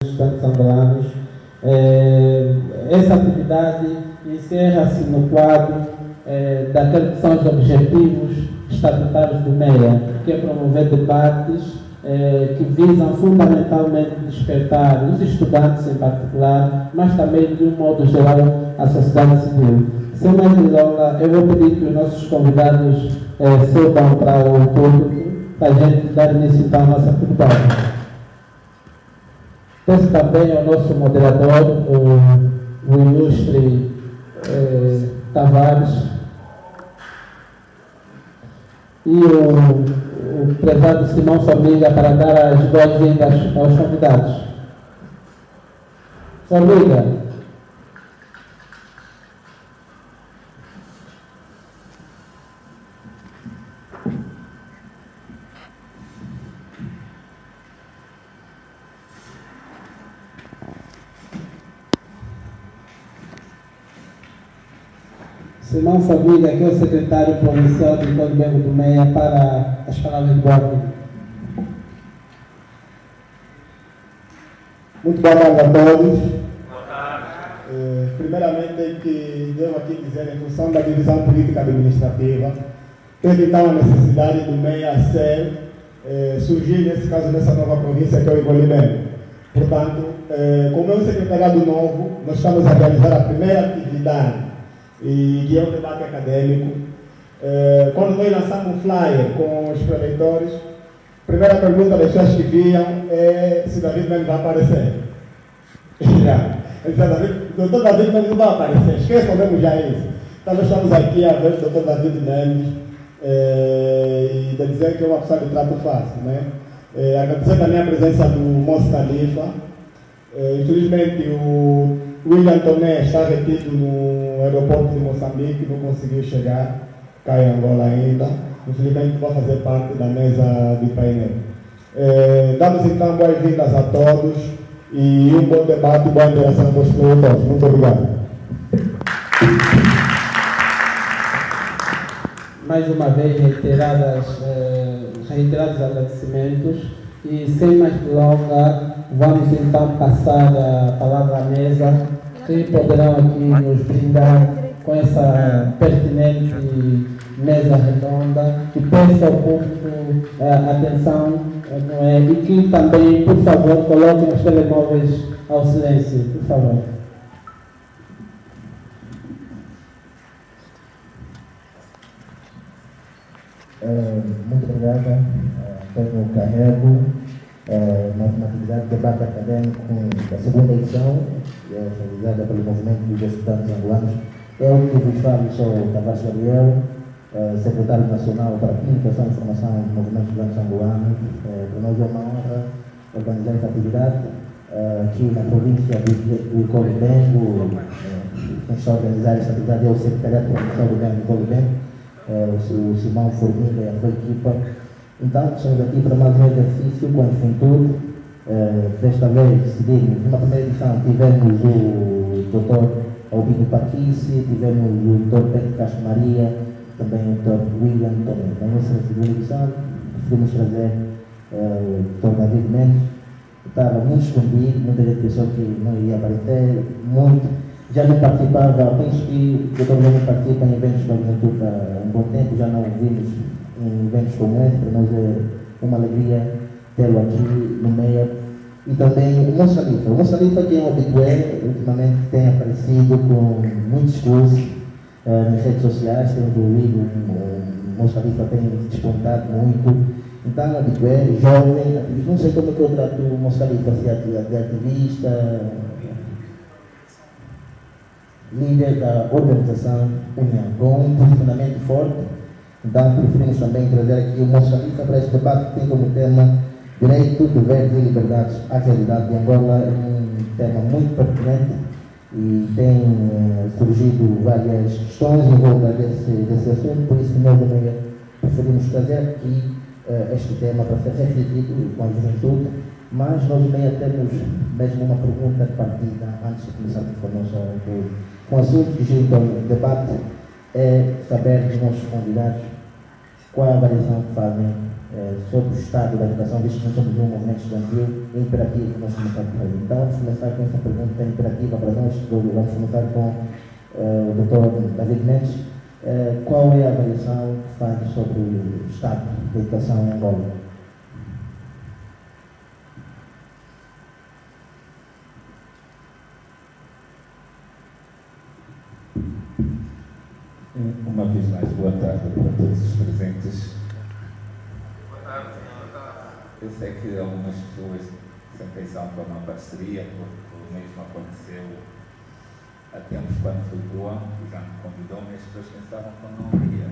estudantes angolanos. Essa atividade encerra-se no quadro daqueles que são os objetivos estatutários do MEA, que é promover debates que visam fundamentalmente despertar os estudantes em particular, mas também de um modo geral a sociedade civil. Sem mais delongas, eu vou pedir que os nossos convidados subam para o público para a gente dar início à nossa atividade. Peço também ao nosso moderador, o ilustre Tavares, e o prezado Simão Família para dar as boas-vindas aos convidados. Família. Simão Família, que é o secretário provincial do Código do MEA, para as palavras do ordem. Muito boa tarde a todos. Boa tarde. Primeiramente, que devo aqui dizer, em função da divisão política administrativa, teve então a necessidade do MEA ser, surgir, nesse caso, nessa nova província que é o Envolvimento. Portanto, como é um secretariado novo, nós estamos a realizar a primeira atividade, e que é um debate acadêmico. Quando nós lançamos um flyer com os preleitores, a primeira pergunta das pessoas que viam é se David Mendes vai aparecer. O doutor David Mendes não vai aparecer, esqueçam mesmo já isso. Então nós estamos aqui a ver o doutor David Mendes e de dizer que é uma pessoa de trato fácil, né? Agradecer também a presença do Moço Khalifa. Infelizmente o William Toné está retido no aeroporto de Moçambique, não conseguiu chegar cá em Angola ainda. Infelizmente vai fazer parte da mesa de painel. Damos então boas-vindas a todos e um bom debate e boa interação com os promotores. Muito obrigado. Mais uma vez, reiterados agradecimentos, e sem mais delongas, vamos então passar a palavra à mesa, que poderão aqui nos brindar com essa pertinente mesa redonda, e peço ao público atenção, e que também, por favor, coloquem os telemóveis ao silêncio, por favor. Muito obrigada, António Carrego, uma atividade de debate acadêmico da segunda edição, realizada pelo Movimento dos Estudantes Angolanos. Eu que vos falo sou Tavares Gabriel, secretário nacional para a Comunicação e Informação do Movimento dos Estudantes Angolanos. Para nós é uma honra organizar esta atividade aqui na província do Colibengo. Quem está a organizar esta atividade é o secretário provincial do governo do Colibengo, o Simão Formiga e a sua equipa. Então, estamos aqui para mais um exercício com a juventude. Desta vez decidimos, na primeira edição tivemos o Dr. Albino Paquice, tivemos o Dr. Pedro Castro Maria, também o Dr. William Toné. Nessa segunda edição decidimos trazer o Dr. David Mendes. Estava muito escondido, muita gente pensou que não ia aparecer, muito. Já não participava, penso que o Dr. Mendes participa em eventos da juventude há um bom tempo, já não o vimos em eventos como esse. Para nós é uma alegria tê-lo aqui no MEA. E também o Moço Khalifa. O Moço Khalifa, que é um habitué, ultimamente tem aparecido com muitos cursos nas redes sociais, tem evoluído. O Moço Khalifa tem despontado muito. Então, habitué, jovem, ativista. Não sei como é que eu trato o Moço Khalifa, se é de ativista, líder da organização União, com um posicionamento forte. Então, preferimos também trazer aqui o Moço Khalifa para este debate que tem como tema Direito, Deveres e Liberdades à Realidade de Angola. É um tema muito pertinente e tem surgido várias questões em volta desse assunto, por isso que nós também preferimos trazer aqui este tema para ser refletido com a juventude. Mas nós também temos mesmo uma pergunta de partida antes de começarmos com o assunto que gira o debate, é saber dos nossos convidados qual é a avaliação que fazem sobre o estado da educação, visto que nós somos um movimento estudantil, é imperativo nós começarmos a fazer. Então, vamos começar com essa pergunta imperativa para nós. Vamos começar com o Dr. David Mendes. Qual é a avaliação que faz sobre o estado da educação em Angola? Uma vez mais, boa tarde para todos os presentes. Eu sei que algumas pessoas se pensam para uma parceria, porque o mesmo aconteceu há tempos quando fui para o ANO, o Jean me convidou, mas as pessoas pensavam que eu não iria.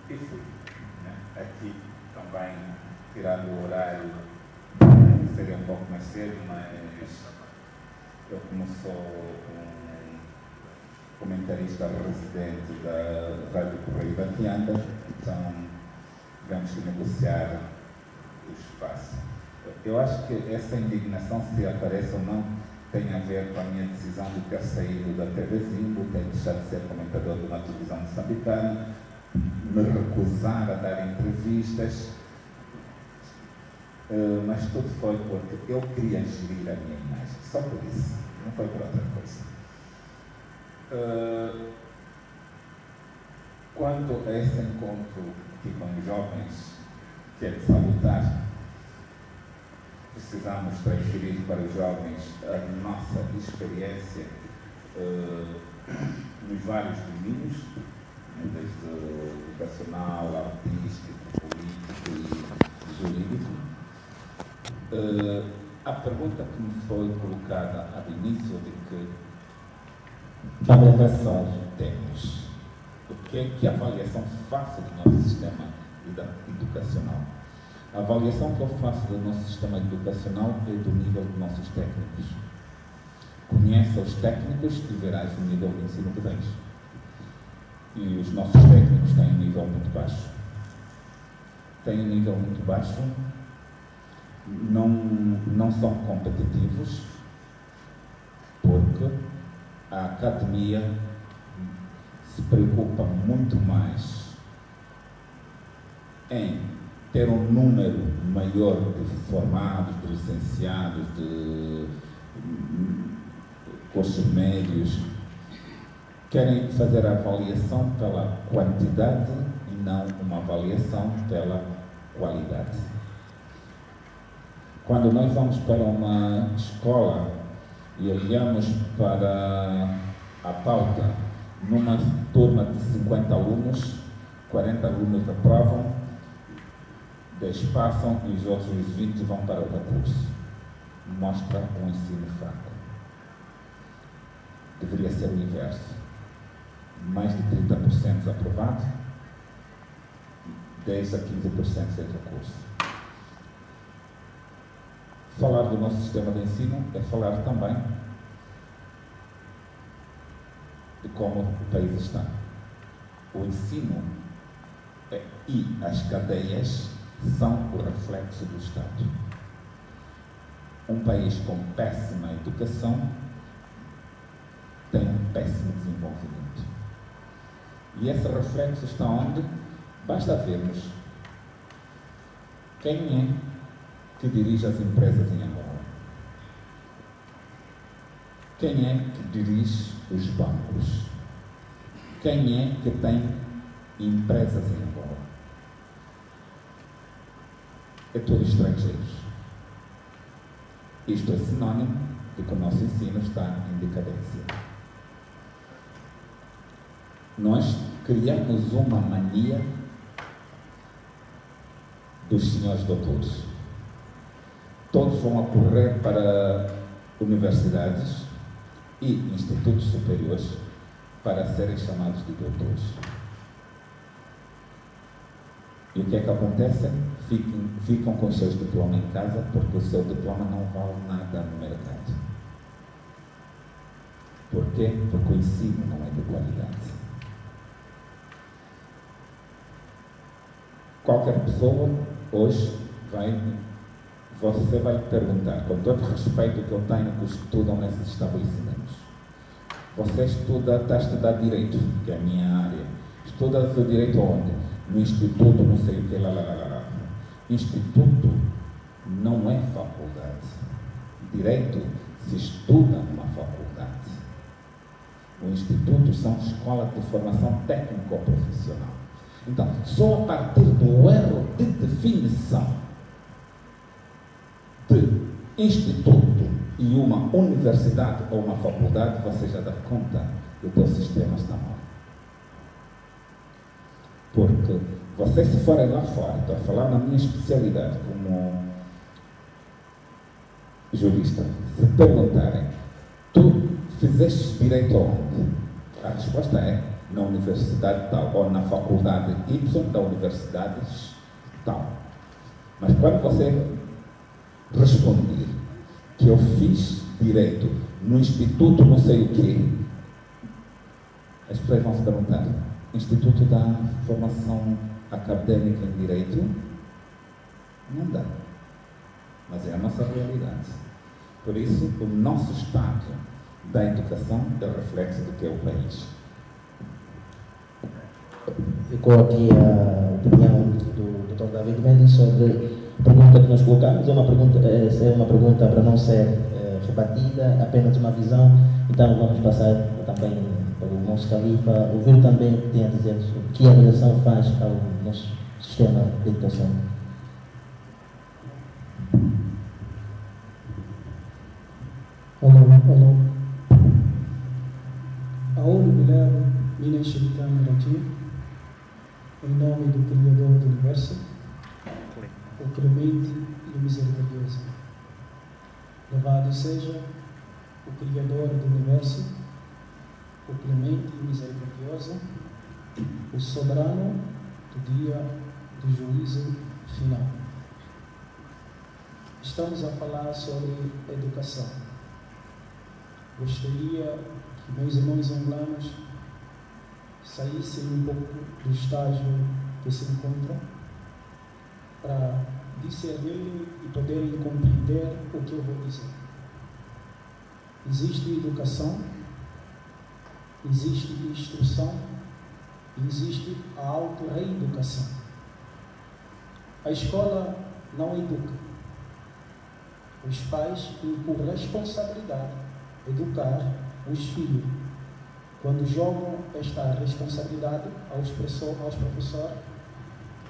E fui. Né? Aqui também, tirando o horário, seria um pouco mais cedo, mas eu como sou comentarista residente da Rádio Correio da Tianda, então tivemos que negociar o espaço. Eu acho que essa indignação, se aparece ou não, tem a ver com a minha decisão de ter saído da TV Zimbo, ter deixado de ser comentador de uma televisão moçambicana, me recusar a dar entrevistas, mas tudo foi porque eu queria gerir a minha imagem, só por isso, não foi por outra coisa. Quanto a esse encontro aqui com os jovens, que é de salutar, precisamos transferir para os jovens a nossa experiência nos vários domínios, desde o educacional, artístico, político e jurídico. A pergunta que me foi colocada ao início de que avaliação temos, o que avaliação faço do nosso sistema educacional? A avaliação que eu faço do nosso sistema educacional é do nível dos nossos técnicos. Conhece os técnicos e verás o nível de ensino que tens. E os nossos técnicos têm um nível muito baixo. Têm um nível muito baixo, não são competitivos, porque a academia se preocupa muito mais em ter um número maior de formados, de licenciados, de cursos médios. Querem fazer a avaliação pela quantidade e não uma avaliação pela qualidade. Quando nós vamos para uma escola e olhamos para a pauta, numa turma de 50 alunos, 40 alunos aprovam, 10 passam e os outros 20 vão para o recurso. Mostra um ensino fraco. Deveria ser o inverso. Mais de 30% aprovado, 10 a 15% sem recurso. Falar do nosso sistema de ensino é falar também de como o país está. O ensino e as cadeias são o reflexo do Estado. Um país com péssima educação tem um péssimo desenvolvimento. E esse reflexo está onde? Basta vermos quem é que dirige as empresas em Angola. Quem é que dirige os bancos? Quem é que tem empresas em Angola? É tudo estrangeiros. Isto é sinónimo de que o nosso ensino está em decadência. Nós criamos uma mania dos senhores doutores. Todos vão a correr para universidades e institutos superiores para serem chamados de doutores. E o que é que acontece? Ficam com os seus diplomas em casa porque o seu diploma não vale nada no mercado. Por quê? Porque o ensino não é de qualidade. Qualquer pessoa hoje você vai perguntar, com todo o respeito que eu tenho que estudam nesses estabelecimentos. Você está a estudar Direito, que é a minha área. Estuda o Direito onde? no instituto, não sei o que, lá. Instituto não é faculdade. Direito se estuda numa faculdade. Os institutos são escolas de formação técnico-profissional. Então, só a partir do erro de definição de instituto e uma universidade ou uma faculdade, você já dá conta que o teu sistema está mal. Porque vocês, se forem lá fora, estou a falar na minha especialidade como jurista, se perguntarem, tu fizeste direito aonde? A resposta é na universidade tal, ou na faculdade Y da universidade tal. Mas quando você responder que eu fiz direito no instituto não sei o quê, as pessoas vão se perguntar, Instituto da Formação Académica em Direito? Não dá. Mas é a nossa realidade. Por isso, o nosso estado da educação é o reflexo do que é o país. Ficou aqui a opinião do Dr. David Mendes sobre a pergunta que nós colocamos. É uma pergunta para não ser rebatida, apenas uma visão. Então vamos passar também para o nosso Califa, ouvir também o que tem a dizer, o que a direção faz ao nosso sistema de educação. Alô. Aonde me levo, minha Shirikana aqui, em nome do Criador do Universo, o clemente e o misericordioso. Louvado seja o Criador do Universo, o clemente e misericordioso, o soberano do dia do juízo final. Estamos a falar sobre educação. Gostaria que meus irmãos angolanos saíssem um pouco do estágio que se encontram para discernir e poderem compreender o que eu vou dizer. Existe educação, existe instrução e existe a auto-reeducação. A escola não educa. Os pais têm por responsabilidade educar os filhos. Quando jogam esta responsabilidade aos professores,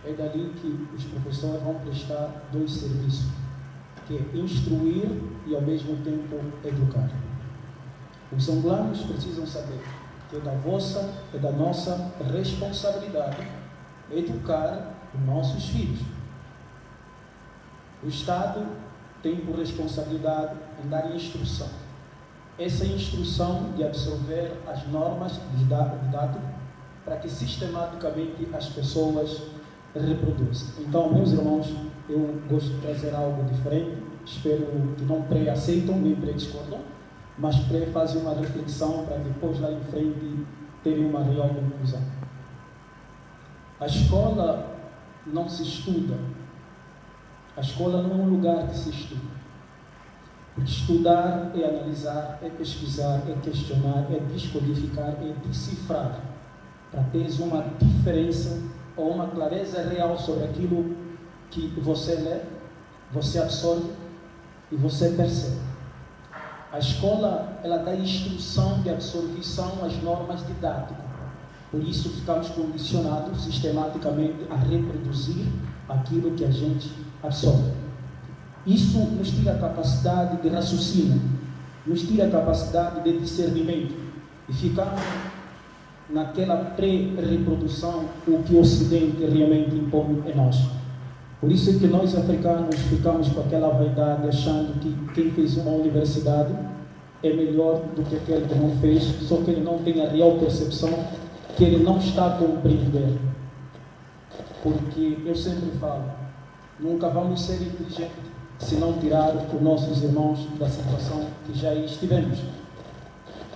é dali que os professores vão prestar dois serviços, que é instruir e ao mesmo tempo educar. Os angolanos precisam saber que é da nossa responsabilidade educar os nossos filhos. O Estado tem por responsabilidade em dar instrução. Essa instrução de absorver as normas didáticas para que sistematicamente as pessoas reproduzam. Então, meus irmãos, eu gosto de trazer algo diferente, espero que não pré-aceitam nem pré-discordam, mas pré-fazem uma reflexão para depois lá em frente terem uma real conclusão. A escola não se estuda, a escola não é um lugar que se estuda. Porque estudar é analisar, é pesquisar, é questionar, é descodificar, é decifrar, para teres uma diferença ou uma clareza real sobre aquilo que você lê, você absorve e você percebe. A escola, ela dá instrução de absorção às normas didáticas. Por isso ficamos condicionados sistematicamente a reproduzir aquilo que a gente absorve. Isso nos tira a capacidade de raciocínio, nos tira a capacidade de discernimento e ficamos naquela pré-reprodução o que o Ocidente realmente impõe em nós. Por isso é que nós africanos ficamos com aquela vaidade achando que quem fez uma universidade é melhor do que aquele que não fez, só que ele não tem a real percepção que ele não está a compreender. Porque eu sempre falo, nunca vamos ser inteligentes se não tirar os nossos irmãos da situação que já estivemos.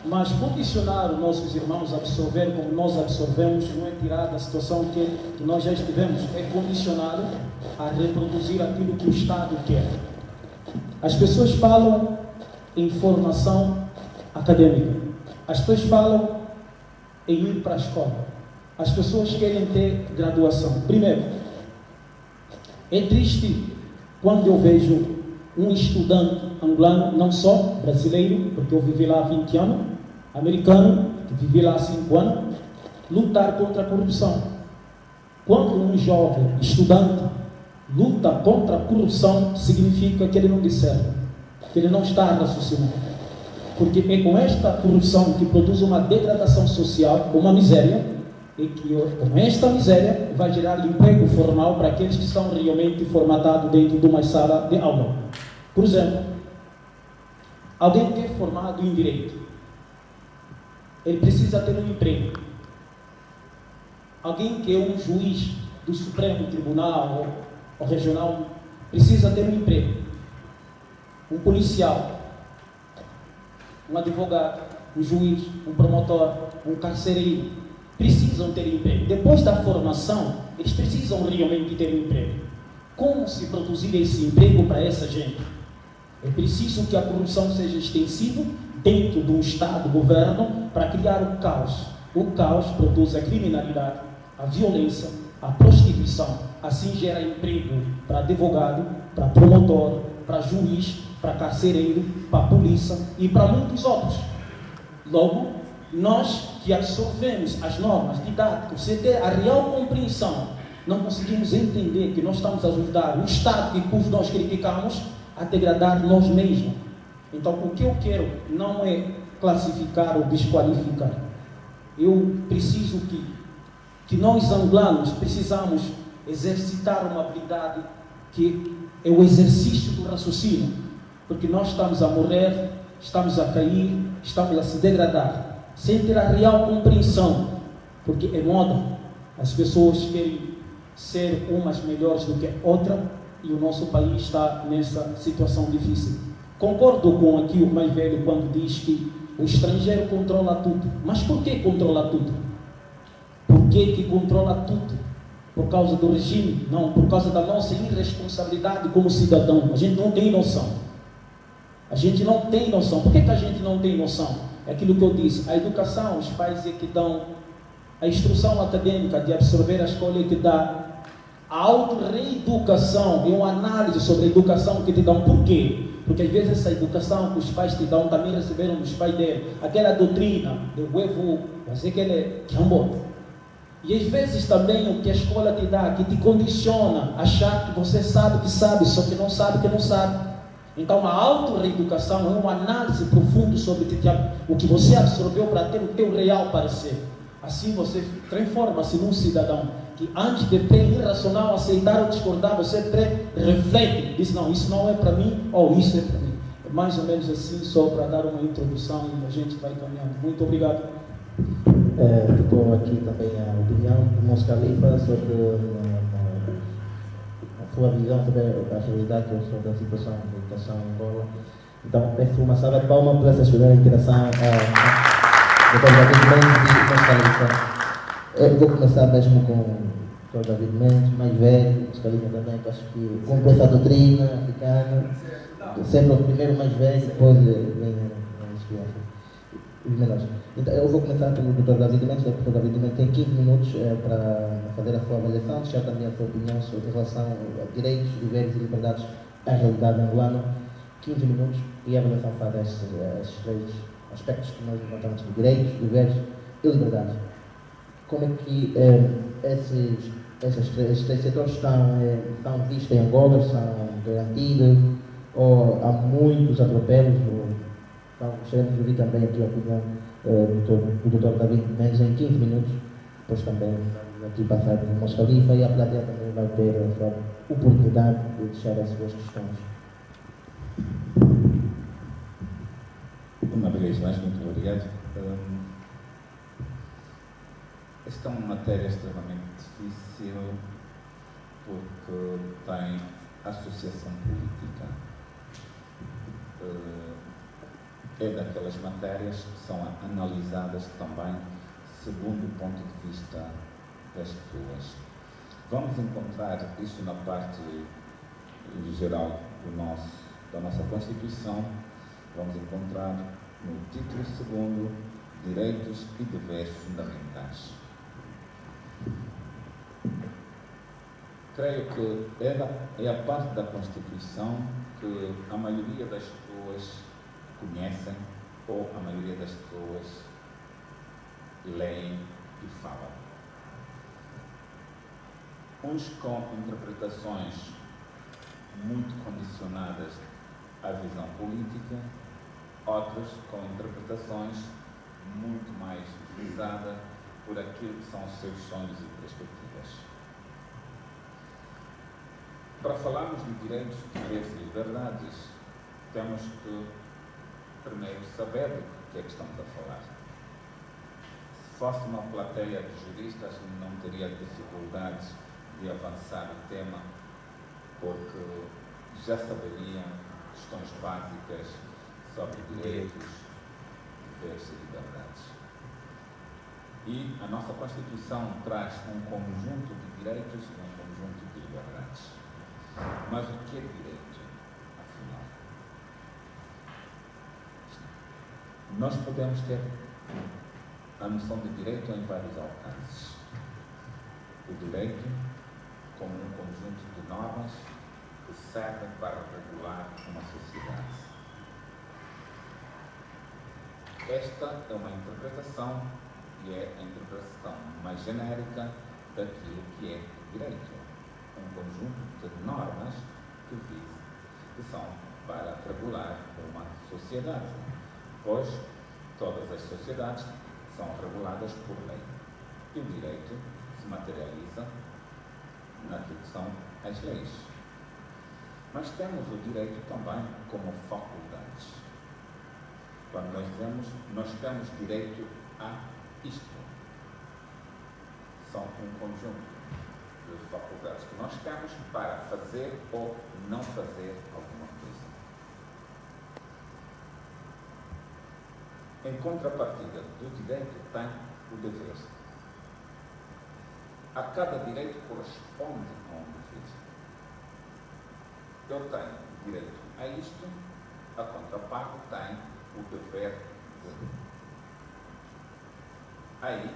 Mas condicionar os nossos irmãos a absorver como nós absorvemos não é tirar da situação que nós já estivemos, é condicionar a reproduzir aquilo que o Estado quer. As pessoas falam em formação acadêmica, as pessoas falam em ir para a escola, as pessoas querem ter graduação. Primeiro, é triste quando eu vejo um estudante angolano, não só brasileiro, porque eu vivi lá há 20 anos, americano, que vivi lá há 5 anos, lutar contra a corrupção. Quando um jovem estudante luta contra a corrupção, significa que ele não discerne, que ele não está raciocinando. Porque é com esta corrupção que produz uma degradação social, uma miséria, e que com esta miséria vai gerar emprego formal para aqueles que estão realmente formatados dentro de uma sala de aula. Por exemplo, alguém que é formado em direito, ele precisa ter um emprego. Alguém que é um juiz do Supremo Tribunal ou regional precisa ter um emprego. Um policial, um advogado, um juiz, um promotor, um carcereiro precisam ter emprego. Depois da formação, eles precisam realmente ter um emprego. Como se produzir esse emprego para essa gente? É preciso que a corrupção seja extensiva dentro do Estado, do governo, para criar o caos. O caos produz a criminalidade, a violência, a prostituição. Assim gera emprego para advogado, para promotor, para juiz, para carcereiro, para polícia e para muitos outros. Logo, nós que absorvemos as normas didáticas, sem ter a real compreensão, não conseguimos entender que nós estamos a ajudar o Estado que nós criticamos a degradar nós mesmos. Então, o que eu quero não é classificar ou desqualificar. Eu preciso que nós angolanos precisamos exercitar uma habilidade que é o exercício do raciocínio, porque nós estamos a morrer, estamos a cair, estamos a se degradar, sem ter a real compreensão, porque é moda, as pessoas querem ser umas melhores do que outra, e o nosso país está nessa situação difícil. Concordo com aqui o mais velho quando diz que o estrangeiro controla tudo. Mas por que controla tudo? Por que controla tudo? Por causa do regime? Não, por causa da nossa irresponsabilidade como cidadão. A gente não tem noção. A gente não tem noção. Por que a gente não tem noção? É aquilo que eu disse, a educação, os pais é que dão, a instrução acadêmica de absorver a escola é que dá, a auto-reeducação é uma análise sobre a educação que te dão. Por quê? Porque às vezes essa educação que os pais te dão também receberam dos pais dele, aquela doutrina do huevo, mas aquele quilombo. E às vezes também o que a escola te dá, que te condiciona a achar que você sabe que sabe, só que não sabe que não sabe. Então a auto-reeducação é uma análise profunda sobre o que você absorveu para ter o teu real parecer. Assim você transforma-se num cidadão que antes de irracional aceitar ou discordar, você reflete, diz não, isso não é para mim, ou isso é para mim. É mais ou menos assim, só para dar uma introdução e a gente vai caminhando. Muito obrigado. Ficou aqui também a opinião do Mons Khalifa sobre a sua visão sobre a realidade sobre a situação da educação em Angola. Então, peço uma salva de palmas para essa excelente interação do Dr. David Mendes e Mons Khalifa. Eu vou começar mesmo com o Dr. David Mendes, mais velho, Mons Khalifa também, que acho que cumpre essa doutrina africana, sempre o primeiro mais velho, depois vem as crianças. Os menores. Então, eu vou começar pelo Dr. David Mendes. O Dr. David Mendes tem 15 minutos para fazer a sua avaliação, deixar também a sua opinião sobre relação a direitos, deveres e liberdades à realidade angolana. 15 minutos e a avaliação faz estes três aspectos que nós encontramos de direitos, deveres e liberdades. Como é que esses três setores estão vistos em Angola, são garantidos, ou há muitos atropelos? Então, gostaríamos de ouvir também aqui a opinião do Dr. David Mendes em 15 minutos, depois também vamos aqui passar para o Mons Khalifa e a plateia também vai ter a sua oportunidade de deixar as suas questões. Uma vez mais, muito obrigado. Esta é uma matéria extremamente difícil porque tem associação política. É daquelas matérias que são analisadas também segundo o ponto de vista das pessoas. Vamos encontrar isso na parte geral da nossa Constituição. Vamos encontrar no título 2º, Direitos e Deveres Fundamentais. creio que é a parte da Constituição que a maioria das pessoas conhecem ou a maioria das pessoas leem e falam. Uns com interpretações muito condicionadas à visão política, outros com interpretações muito mais visadas por aquilo que são os seus sonhos e perspectivas. Para falarmos de direitos, deveres e liberdades, temos que primeiro saber do que é que estamos a falar. Se fosse uma plateia de juristas, não teria dificuldades de avançar o tema, porque já saberiam questões básicas sobre direitos, deveres e liberdades. E a nossa Constituição traz um conjunto de direitos e um conjunto de liberdades. Mas o que é direito, afinal? Nós podemos ter a noção de direito em vários alcances. O direito como um conjunto de normas que servem para regular uma sociedade. Esta é uma interpretação e é a interpretação mais genérica daquilo que é direito. Um conjunto de normas que são para regular uma sociedade, pois todas as sociedades são reguladas por lei. E o direito se materializa naquilo que são as leis. Mas temos o direito também como faculdades. Quando nós dizemos, nós temos direito a isto. São um conjunto de faculdades que nós temos para fazer ou não fazer alguma coisa. Em contrapartida do direito tem o dever. A cada direito corresponde a um dever. Eu tenho direito a isto, a contraparte tem o dever de. Aí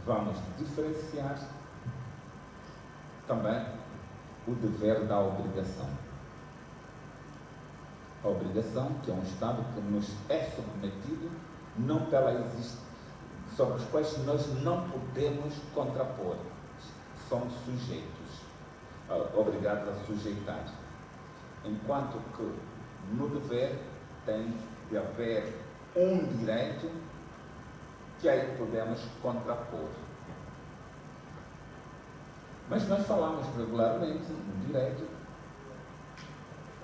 vamos diferenciar também o dever da obrigação. A obrigação, que é um Estado que nos é submetido, não pela existência, sobre os quais nós não podemos contrapor. Somos sujeitos, obrigados a sujeitar. Enquanto que no dever tem de haver um direito que aí podemos contrapor. Mas nós falamos regularmente no direito,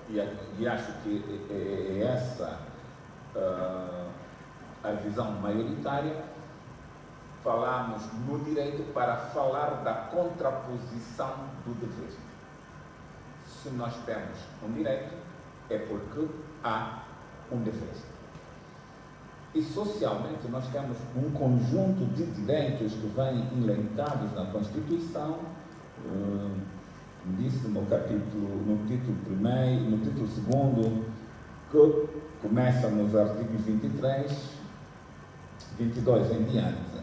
e acho que é essa a visão maioritária. Falamos no direito para falar da contraposição do dever. Se nós temos um direito, é porque há um dever. E socialmente nós temos um conjunto de direitos que vêm elencados na Constituição, disse no capítulo, no título 1º, no título 2º, que começa nos artigos 23, 22 em diante.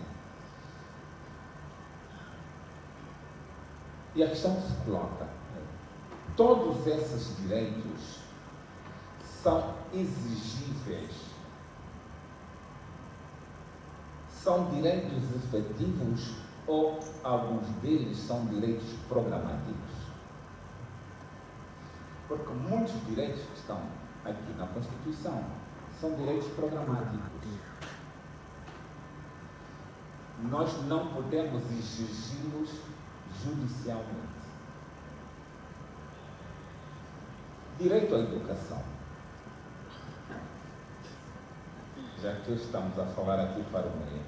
E a questão que se coloca: todos esses direitos são exigíveis? São direitos efetivos ou alguns deles são direitos programáticos? Porque muitos direitos que estão aqui na Constituição são direitos programáticos. Nós não podemos exigi-los judicialmente. Direito à educação. Já que estamos a falar aqui para o meio,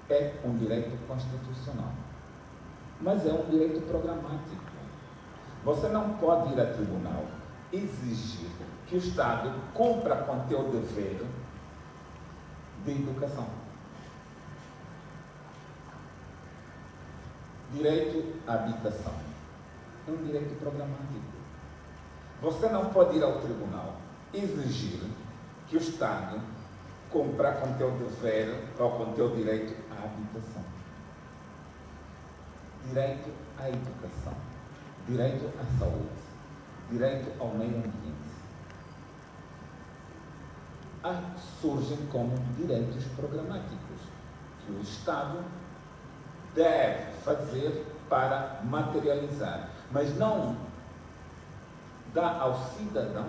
é um direito constitucional, mas é um direito programático. Você não pode ir a tribunal exigir que o Estado cumpra com teu dever de educação. Direito à habitação é um direito programático. Você não pode ir ao tribunal exigir que o Estado cumpra com teu dever ou com teu direito à habitação. Direito à educação direito à saúde, direito ao meio ambiente, surgem como direitos programáticos que o Estado deve fazer para materializar, mas não dá ao cidadão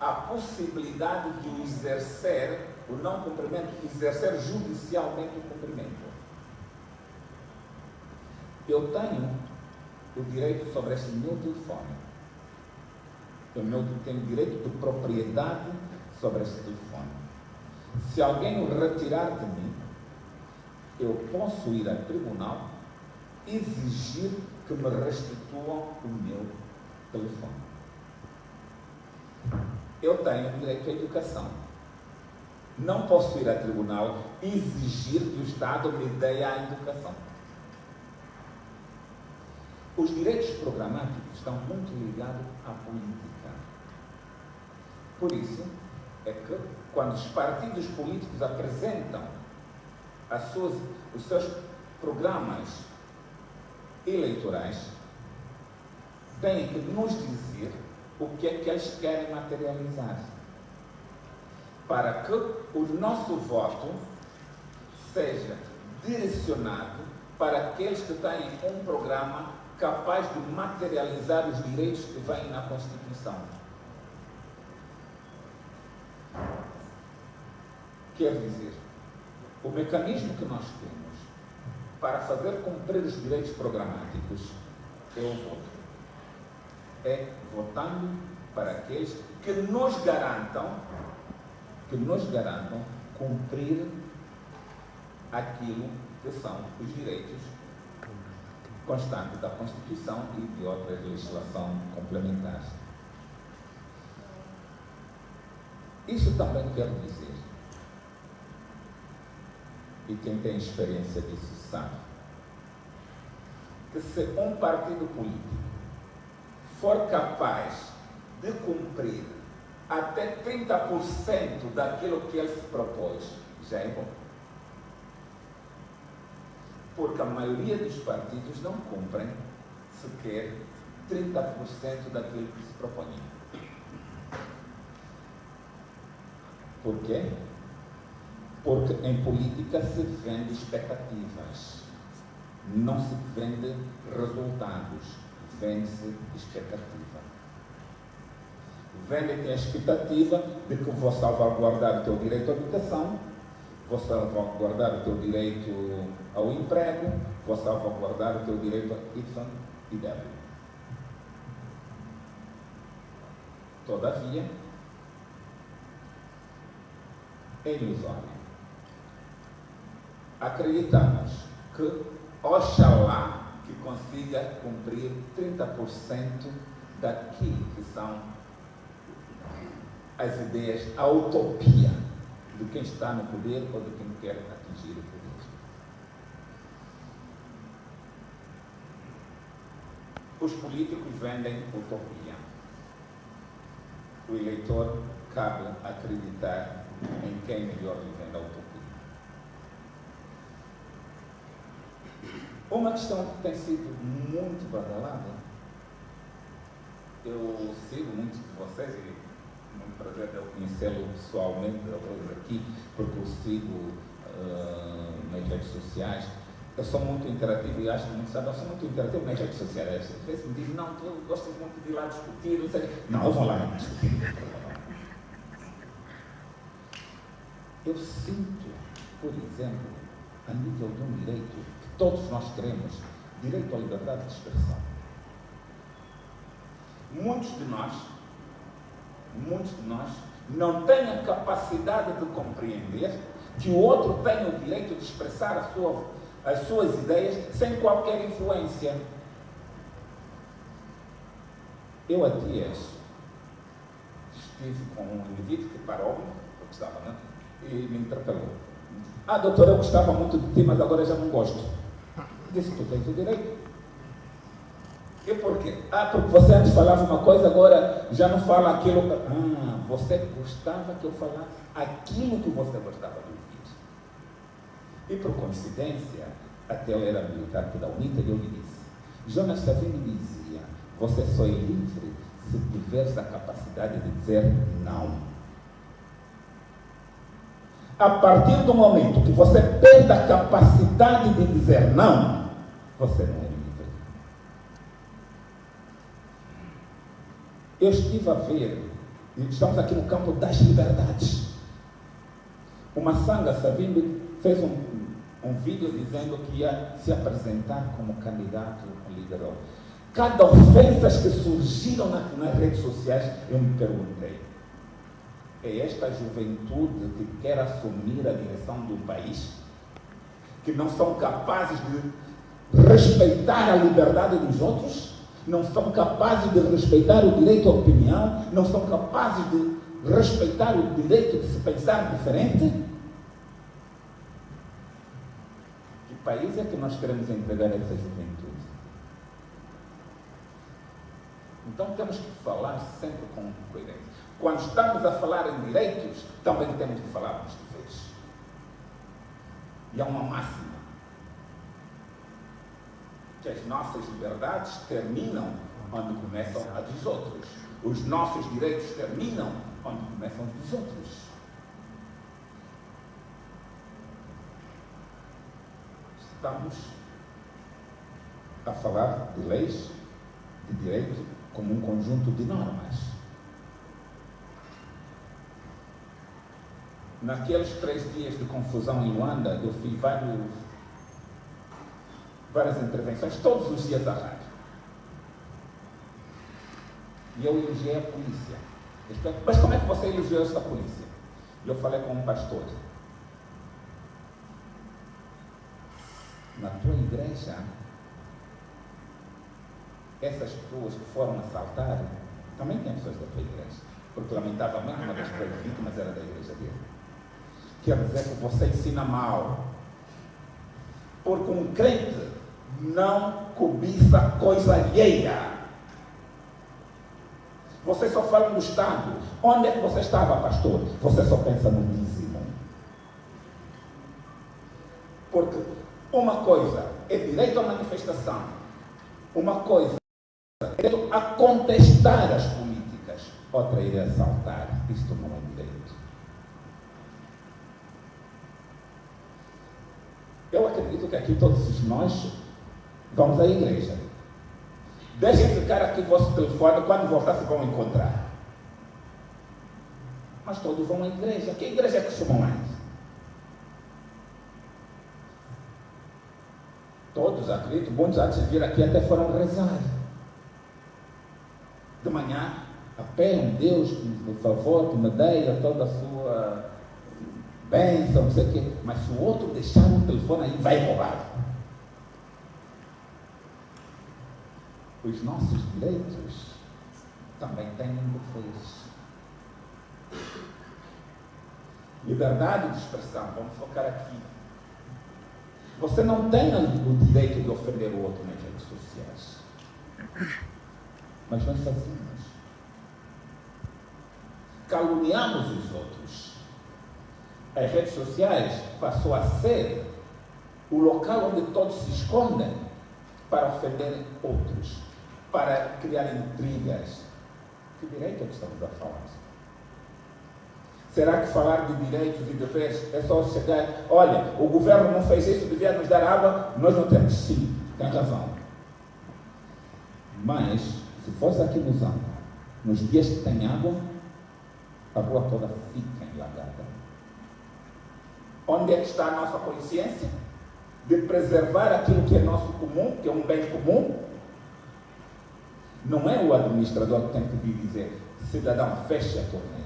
a possibilidade de o exercer, o não cumprimento, exercer judicialmente o cumprimento. Eu tenho o direito sobre este meu telefone. Eu tenho direito de propriedade sobre este telefone. Se alguém o retirar de mim, eu posso ir a tribunal exigir que me restituam o meu telefone. Eu tenho direito à educação. Não posso ir a tribunal exigir que o Estado me dê a educação. Os direitos programáticos estão muito ligados à política. Por isso, é que quando os partidos políticos apresentam os seus programas eleitorais, têm que nos dizer o que é que eles querem materializar, para que o nosso voto seja direcionado para aqueles que têm um programa capaz de materializar os direitos que vêm na Constituição. Quer dizer, o mecanismo que nós temos para fazer cumprir os direitos programáticos é o voto. É votando para aqueles que nos garantam cumprir aquilo que são os direitos constantes da Constituição e de outra legislação complementar. Isso também quer dizer, e quem tem experiência disso sabe, que se um partido político for capaz de cumprir até 30% daquilo que ele se propôs, já é bom. Porque a maioria dos partidos não cumprem sequer 30% daquilo que se propõe. Por quê? Porque em política se vende expectativas, não se vende resultados, vende-se expectativa. Vende-te a expectativa de que vou salvaguardar o teu direito à educação, vou salvaguardar o teu direito ao emprego, vou salvaguardar o teu direito a Y e W. Todavia, é ilusório. Acreditamos que oxalá que consiga cumprir 30% daquilo que são as ideias, a utopia de quem está no poder ou de quem quer atingir o poder. Os políticos vendem utopia. O eleitor cabe acreditar em quem melhor lhe vende a utopia. Uma questão que tem sido muito badalada, eu sigo muitos de vocês e muito prazer de eu conhecê-lo pessoalmente hoje aqui, porque eu sigo nas redes sociais. Eu sou muito interativo e acho que muito sabe, eu sou muito interativo nas redes sociais. Às vezes me dizem, não, tu gostas muito de ir lá discutir, não sei. Não, eu vou lá discutir. Eu sinto, por exemplo, a nível de um direito que todos nós queremos, direito à liberdade de expressão. Muitos de nós não têm a capacidade de compreender que o outro tem o direito de expressar as suas ideias sem qualquer influência. Eu há dias estive com um indivíduo que parou-me, eu gostava, né? E me interpelou. Ah, doutor, eu gostava muito de ti, mas agora já não gosto. Disse, tu tens o direito. E por quê? Ah, porque você antes falava uma coisa, agora já não fala aquilo. Ah, você gostava que eu falasse aquilo que você gostava de ouvir. E por coincidência, até eu era militar da UNITA, e eu lhe disse, Jonas Savimbi dizia: você só é livre se tiveres a capacidade de dizer não. A partir do momento que você perde a capacidade de dizer não, você não é livre. Eu estive a ver, estamos aqui no campo das liberdades. O Massanga Savimbi fez um vídeo dizendo que ia se apresentar como candidato liberal. Cada ofensa que surgiram nas redes sociais, eu me perguntei: é esta juventude que quer assumir a direção do país, que não são capazes de respeitar a liberdade dos outros, não são capazes de respeitar o direito à opinião, não são capazes de respeitar o direito de se pensar diferente? Que país é que nós queremos entregar a essa juventude? Então temos que falar sempre com coerência. Quando estamos a falar em direitos, também temos que falar dos deveres. E há uma máxima: que as nossas liberdades terminam onde começam a dos outros. Os nossos direitos terminam onde começam a dos outros. Estamos a falar de leis, de direito, como um conjunto de normas. Naqueles 3 dias de confusão em Luanda, eu fiz várias intervenções, todos os dias à rádio. E eu elogiei a polícia. Mas como é que você elogiou essa polícia? E eu falei com um pastor: na tua igreja, essas pessoas que foram assaltar, também tem pessoas da tua igreja, porque lamentavelmente uma das 3 vítimas era da igreja dele. Quer dizer que você ensina mal, porque um crente não cobiça coisa alheia. Você só fala no Estado. Onde é que você estava, pastor? Você só pensa no dízimo. Porque uma coisa é direito à manifestação, uma coisa é direito a contestar as políticas, outra é assaltar. Isto não é direito. Eu acredito que aqui todos nós vamos à igreja. Deixem ficar aqui o vosso telefone, quando voltar se vão encontrar. Mas todos vão à igreja. Que igreja é que chamam mais? Todos, acredito, muitos antes de vir aqui até foram rezar. De manhã, apelam: Deus, por favor, que me dê toda a sua bênção, não sei o quê. Mas se o outro deixar um telefone aí, vai roubar. Os nossos direitos também têm defeitos. Liberdade de expressão, vamos focar aqui. Você não tem o direito de ofender o outro nas redes sociais. Mas nós fazemos. Caluniamos os outros. As redes sociais passou a ser o local onde todos se escondem para ofenderem outros, para criar intrigas. Que direito é que estamos a falar? Será que falar de direitos e deveres é só chegar: olha, o governo não fez isso, devia nos dar água, nós não temos? Sim, tem razão. Mas, se fosse aqui no Zamba, nos dias que tem água, a rua toda fica enlagada. Onde é que está a nossa consciência de preservar aquilo que é nosso comum, que é um bem comum? Não é o administrador que tem que vir dizer: cidadão, feche a torneira.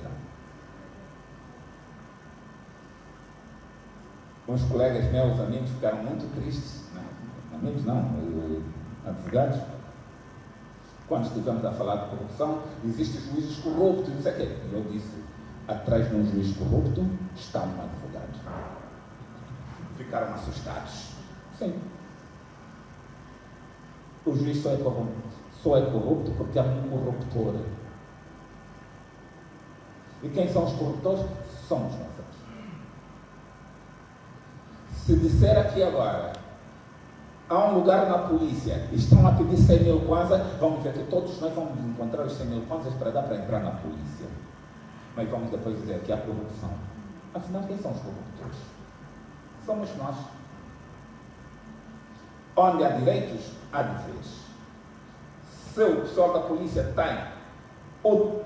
Uns colegas meus, amigos, ficaram muito tristes. Não, amigos não, advogados. Quando estivemos a falar de corrupção, existem juízes corruptos, não sei o quê. Eu disse: atrás de um juiz corrupto está um advogado. Ficaram assustados. Sim. O juiz só é corrupto porque há um corruptor. E quem são os corruptores? Somos nós aqui. Se disser aqui agora há um lugar na polícia, estão a pedir 100 mil kwanzas, vamos ver que todos nós vamos encontrar os 100 mil kwanzas para dar para entrar na polícia. Mas vamos depois dizer que há corrupção. Afinal, quem são os corruptores? Somos nós. Onde há direitos, há deveres. Se o pessoal da polícia tem o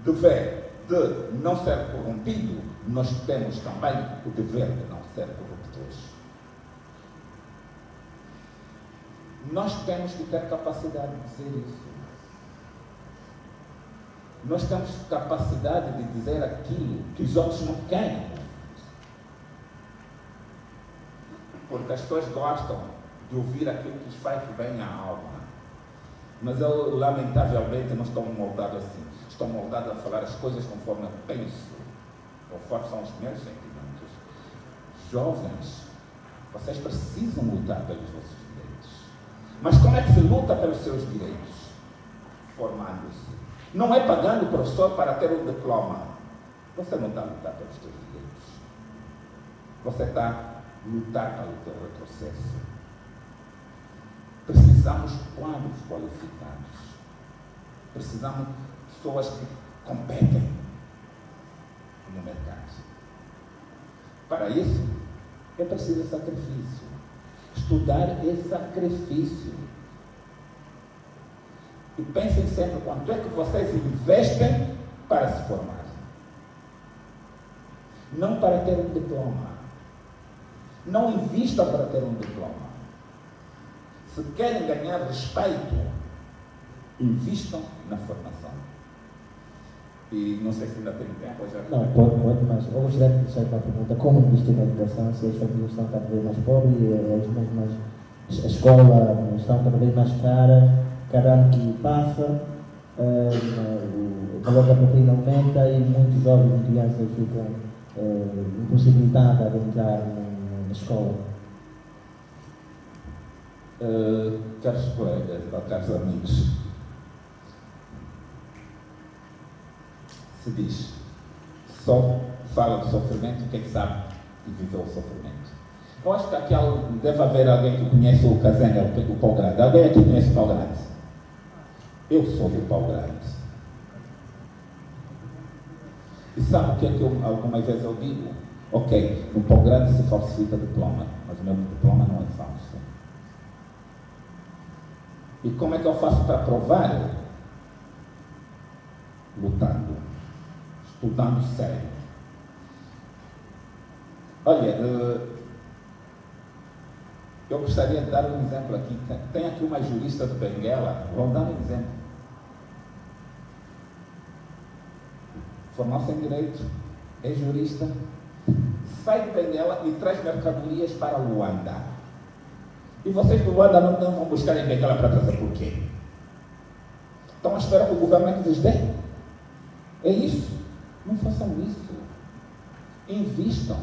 dever de não ser corrompido, nós temos também o dever de não ser corruptores. Nós temos que ter capacidade de dizer isso. Nós temos capacidade de dizer aquilo que os outros não querem. Porque as pessoas gostam de ouvir aquilo que lhes faz bem à alma. Mas eu, lamentavelmente, não estou moldado assim. Estou moldado a falar as coisas conforme eu penso, conforme são os meus sentimentos. Jovens, vocês precisam lutar pelos vossos direitos. Mas como é que se luta pelos seus direitos? Formando-se. Não é pagando o professor para ter um diploma. Você não está a lutar pelos seus direitos. Você está a lutar pelo teu retrocesso. Precisamos de quadros qualificados. Precisamos de pessoas que competem no mercado. Para isso, é preciso sacrifício. Estudar é sacrifício. E pensem sempre quanto é que vocês investem para se formar. Não para ter um diploma. Não invistam para ter um diploma. Se querem ganhar respeito, invistam na formação. E não sei se ainda tem tempo ou já... Não, pode, mas eu gostaria de deixar para a pergunta: como investir na educação se as famílias estão cada vez mais pobres e a escola estão cada vez mais cara, cada ano que passa, o valor da propina aumenta e muitos jovens e crianças ficam impossibilitadas de entrar na escola? Caros colegas, caros amigos, se diz, só fala do sofrimento quem sabe e viveu o sofrimento. Eu acho que aqui deve haver alguém que conhece o Kazenga, o Pau Grande. Alguém aqui conhece o Pau Grande? Eu sou do Pau Grande. E sabe o que é que algumas vezes eu digo? Ok, no Pau Grande se falsifica diploma, mas o meu diploma não é falso. E como é que eu faço para provar? Lutando, estudando sério. Olha, eu gostaria de dar um exemplo aqui. Tem aqui uma jurista de Benguela, vou dar um exemplo. Formou-se em Direito, é jurista, sai de Benguela e traz mercadorias para Luanda. E vocês do Luanda não vão buscar em Benguela para trazer por quê? Estão a esperar que o governo lhes dê? É isso. Não façam isso. Invistam.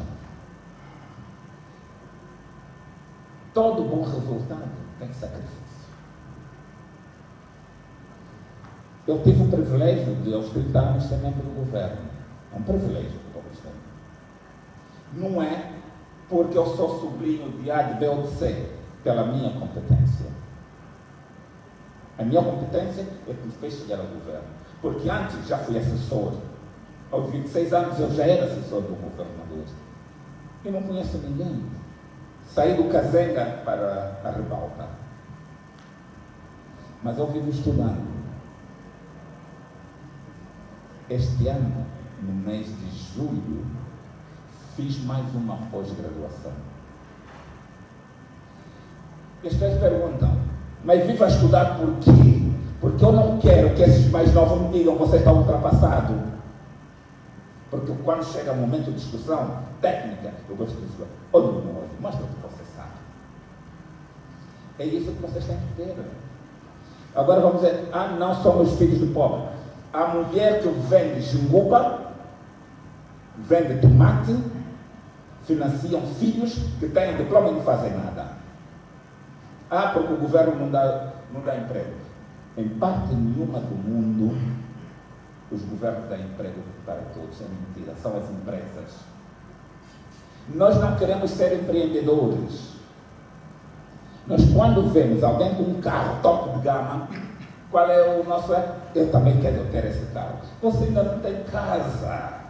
Todo bom resultado tem sacrifício. Eu tive o privilégio de, aos 30 anos, ser membro do governo. É um privilégio que estou gostando. Não é porque eu sou sobrinho de A, de B ou de C, pela minha competência. A minha competência é que me fez chegar ao governo. Porque antes já fui assessor. Aos 26 anos eu já era assessor do governador. Eu não conheço ninguém. Saí do Kazenga para a Ribalta. Mas eu vivo estudando. Este ano, no mês de julho, fiz mais uma pós-graduação. E as pessoas perguntam, mas vivo a estudar por quê? Porque eu não quero que esses mais novos me digam, você está ultrapassado. Porque quando chega o momento de discussão técnica, eu gosto de dizer, olha o meu olho, mostra o que você sabe. É isso que vocês têm que ter. Agora vamos dizer, não somos filhos do pobre. A mulher que vende jinguba, vende tomate, financiam filhos que têm diploma e não fazem nada. Porque o governo não dá emprego. Em parte nenhuma do mundo, os governos dão emprego para todos. É mentira, são as empresas. Nós não queremos ser empreendedores. Nós quando vemos alguém com um carro top de gama, qual é o nosso... Eu também quero ter esse carro. Você ainda não tem casa.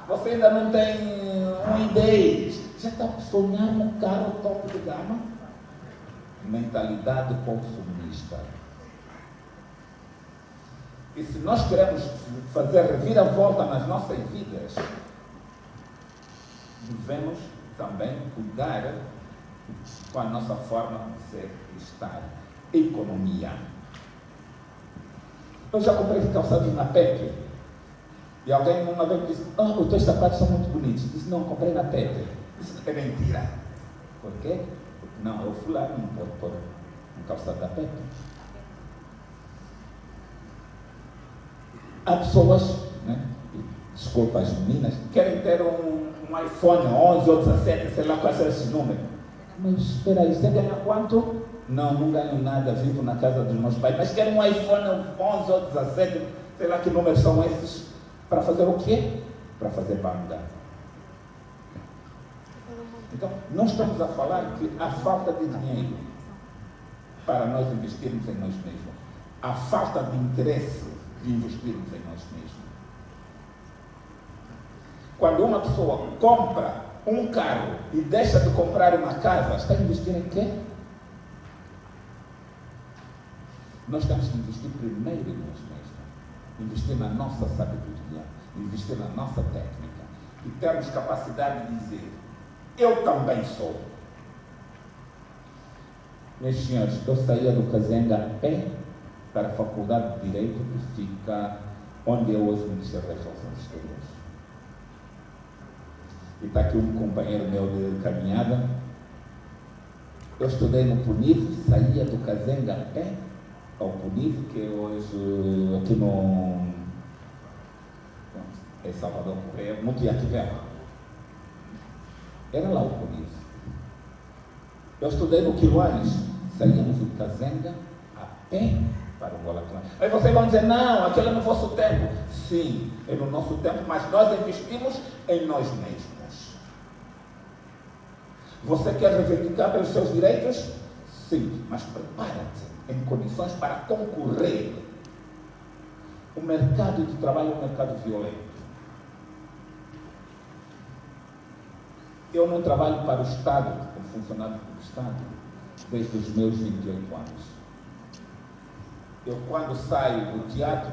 Você ainda não tem um ID. Já está a sonhar num carro top de gama? Mentalidade consumista. E se nós queremos fazer reviravolta nas nossas vidas, devemos também cuidar com a nossa forma de ser e estar. Economia. Eu já comprei calçados na Pepe. E alguém uma vez me disse, os teus sapatos são muito bonitos. Eu disse, não, comprei na Pepe. Isso é mentira. Por quê? Porque não, eu fui lá, não pode pôr um calçado da Pepe. Há pessoas, né, desculpa as meninas, querem ter um iPhone 11 ou 17, sei lá quais são esses números. Mas espera aí, você ganha quanto? Não ganho nada, vivo na casa dos meus pais, mas quero um iPhone 11 ou 17, sei lá que números são esses, para fazer o quê? Para fazer banda. Então, nós estamos a falar que há falta de dinheiro para nós investirmos em nós mesmos. Há falta de interesse de investirmos em nós mesmos. Quando uma pessoa compra um carro e deixa de comprar uma casa, está a investir em quê? Nós temos que investir primeiro em nós mesmos, investir na nossa sabedoria, investir na nossa técnica e termos capacidade de dizer, eu também sou. Meus senhores, eu saía do Kazenga a pé para a Faculdade de Direito, que fica onde é hoje o Ministério das Relações Exteriores. E está aqui um companheiro meu de caminhada. Eu estudei no Puniv, saía do Kazenga a pé ao Puniv, que é hoje aqui no em Salvador, é muito Iaquivela. Era lá o Puniv. Eu estudei no Quiloanes, saíamos do Kazenga a pé para o Golaclã. Aí vocês vão dizer, não, aquele é no vosso tempo. Sim, é no nosso tempo, mas nós investimos em nós mesmos. Você quer reivindicar pelos seus direitos? Sim, mas prepara-te em condições para concorrer. O mercado de trabalho é um mercado violento. Eu não trabalho para o Estado, como funcionário do Estado, desde os meus 28 anos. Eu, quando saio do teatro,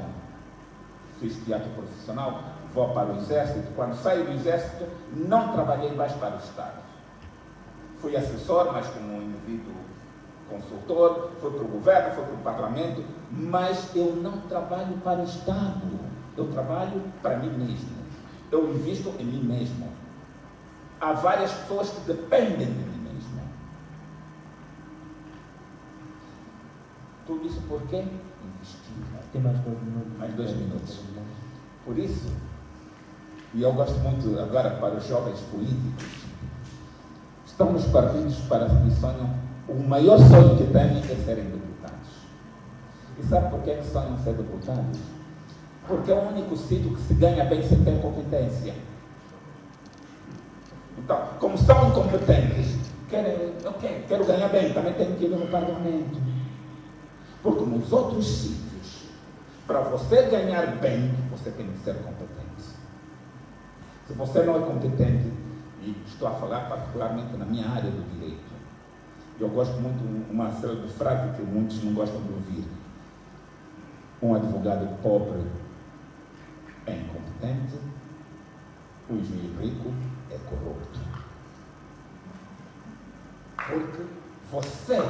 fiz teatro profissional, vou para o Exército. Quando saio do Exército, não trabalhei mais para o Estado. Fui assessor, mas como um indivíduo consultor, fui para o governo, fui para o parlamento, mas eu não trabalho para o Estado. Eu trabalho para mim mesmo. Eu invisto em mim mesmo. Há várias pessoas que dependem de mim mesmo. Tudo isso por quê? Investir. Tem mais 2 minutos. Mais 2 minutos. Por isso, e eu gosto muito agora para os jovens políticos, estão nos partidos para que sonham, o maior sonho que têm é serem deputados. E sabe por que sonham ser deputados? Porque é o único sítio que se ganha bem sem ter competência. Então, como são incompetentes, quero ganhar bem, também tenho que ir no parlamento. Porque nos outros sítios, para você ganhar bem, você tem que ser competente. Se você não é competente, e estou a falar particularmente na minha área do direito, eu gosto muito de uma célebre frase que muitos não gostam de ouvir. Um advogado pobre é incompetente, um juiz rico é corrupto. Porque você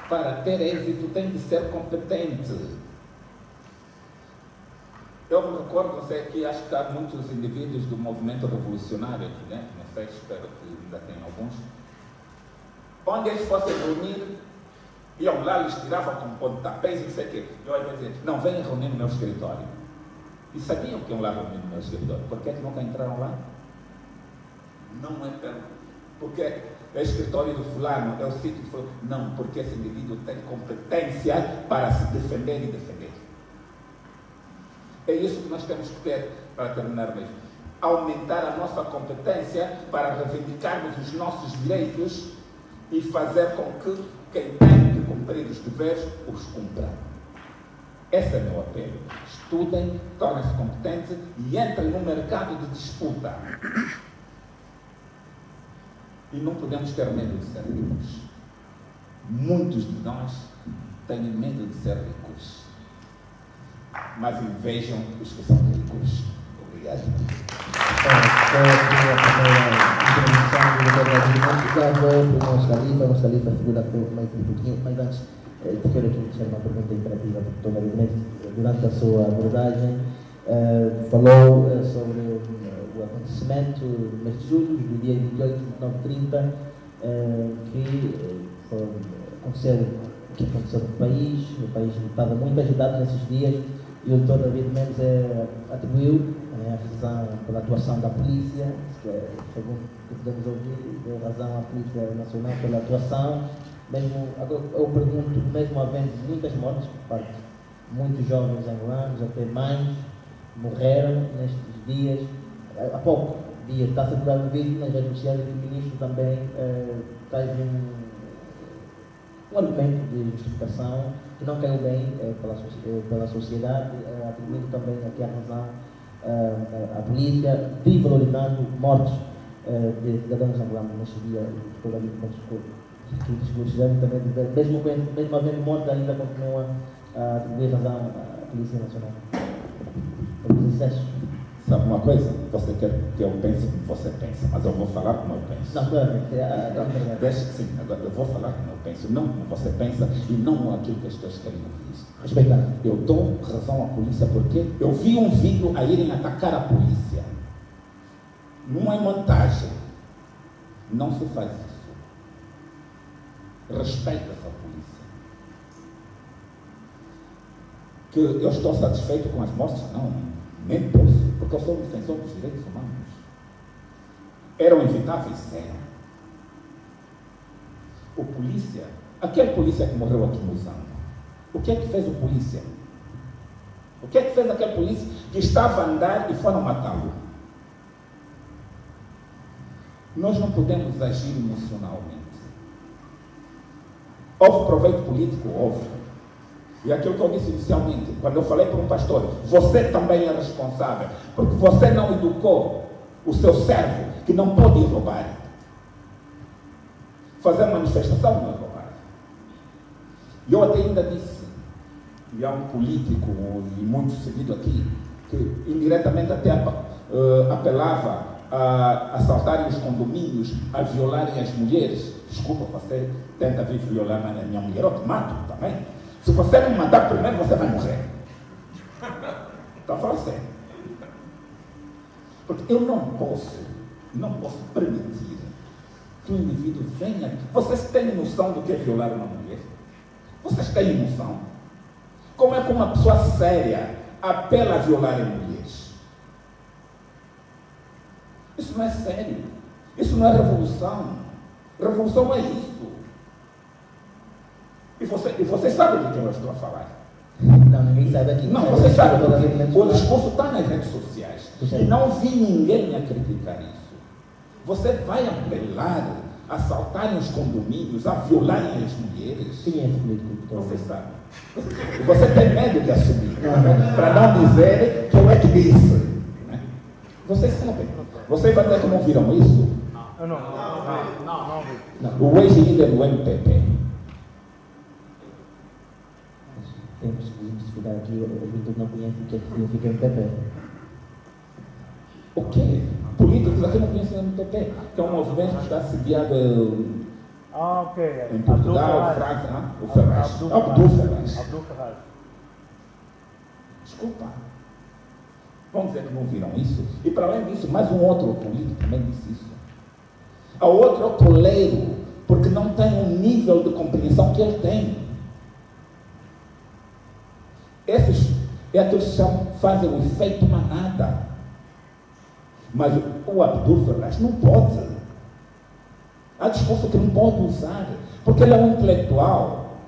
para ter êxito tem que ser competente. Eu me recordo, não sei, que acho que há muitos indivíduos do movimento revolucionário aqui dentro, não sei, espero que ainda tenham alguns. Onde eles fossem dormir, iam lá, lhes tiravam com pontapés e não sei o quê. Eu ia dizer, não, venham reunir no meu escritório. E sabiam que iam lá reunir no meu escritório. Por que é que nunca entraram lá? Não é porque é escritório do fulano, é o sítio do fulano. Não, porque esse indivíduo tem competência para se defender e defender. É isso que nós temos que ter para terminar mesmo. aumentar a nossa competência para reivindicarmos os nossos direitos e fazer com que quem tem que cumprir os deveres os cumpra. Esse é o meu apelo. Estudem, tornem-se competentes e entrem no mercado de disputa. E não podemos ter medo de ser ricos. Muitos de nós têm medo de ser ricos. Mas invejam os que são ricos. Obrigado. Vamos segurar mais um pouquinho, mas antes quero aqui deixar uma pergunta imperativa para o Dr. Ernesto. Durante a sua abordagem falou sobre o acontecimento no mês de julho, do dia 28 de 9h30, aconteceu o que aconteceu no país. O país estava muito agitado nesses dias e o Dr. David Mendes atribuiu a razão pela atuação da polícia, segundo o que podemos ouvir, deu razão à Polícia Nacional pela atuação. Mesmo, eu pergunto, mesmo havendo muitas mortes por parte de muitos jovens angolanos, até mães, morreram nestes dias. Há pouco dia está circulando um vídeo nas redes sociais que o ministro também traz um argumento de justificação que não caiu bem pela sociedade, atribuindo também aqui a razão à polícia, desvalorizando mortes de cidadãos angolanos neste dia. Toda a vida que discutiremos também, mesmo havendo mortes, ainda continua a atribuir razão à Polícia Nacional. Os excessos. Sabe uma coisa? Você quer que eu pense como você pensa, mas eu vou falar como eu penso. Não, claro. Deixa que sim, agora eu vou falar como eu penso, não como você pensa e não aquilo que as pessoas querem ouvir. Respeitar. Eu dou razão à polícia porque eu vi um vídeo a irem atacar a polícia. Não é montagem. Não se faz isso. Respeita-se a polícia. Que eu estou satisfeito com as mortes? Não, nem posso, porque eu sou um defensor dos direitos humanos. Eram evitáveis? Eram. O polícia, aquele polícia que morreu aqui no Zamba, o que é que fez o polícia? O que é que fez aquele polícia que estava a andar e foram matá-lo? Nós não podemos agir emocionalmente. Houve proveito político? Houve. E aquilo que eu disse inicialmente, quando eu falei para um pastor, você também é responsável, porque você não educou o seu servo que não pode ir roubar. Fazer manifestação não é roubar. E eu até ainda disse, e há um político, e muito seguido aqui, que indiretamente até apelava a assaltarem os condomínios, a violarem as mulheres. Desculpa, você tenta vir violar a minha mulher, eu te mato também. Se você não me matar primeiro, você vai morrer. Está falando sério. Porque eu não posso permitir que o indivíduo venha aqui. Vocês têm noção do que é violar uma mulher? Vocês têm noção? Como é que uma pessoa séria apela a violar mulheres? Isso não é sério. Isso não é revolução. Revolução é isso. E vocês sabem de quem eu estou a falar. Não, ninguém sabe aqui. Não, vocês sabem. O discurso está nas redes sociais. E não vi ninguém acreditar nisso. Você vai apelar a assaltarem os condomínios, a violarem as mulheres? Quem é esse político? Você sabe. E você tem medo de assumir. Para não dizer que eu é que disse. Né? Vocês sabem. Vocês vão dizer que não viram isso? Não. O ex-líder do MPP. Temos que justificar aqui, o Vitor não conhece o que significa MPP. O quê? Políticos aqui não conhecem o MPP, que é um movimento que está sediado em Portugal, França, o Ferraz. Abdul Ferraz. Desculpa. Vamos dizer que não viram isso? E para além disso, mais um outro político também disse isso. A outro é o toleiro, porque não tem um nível de compreensão que ele tem. Esses é aqueles que fazem o efeito manada. Mas o Abdul Ferraz não pode. Há discurso que não pode usar, porque ele é um intelectual.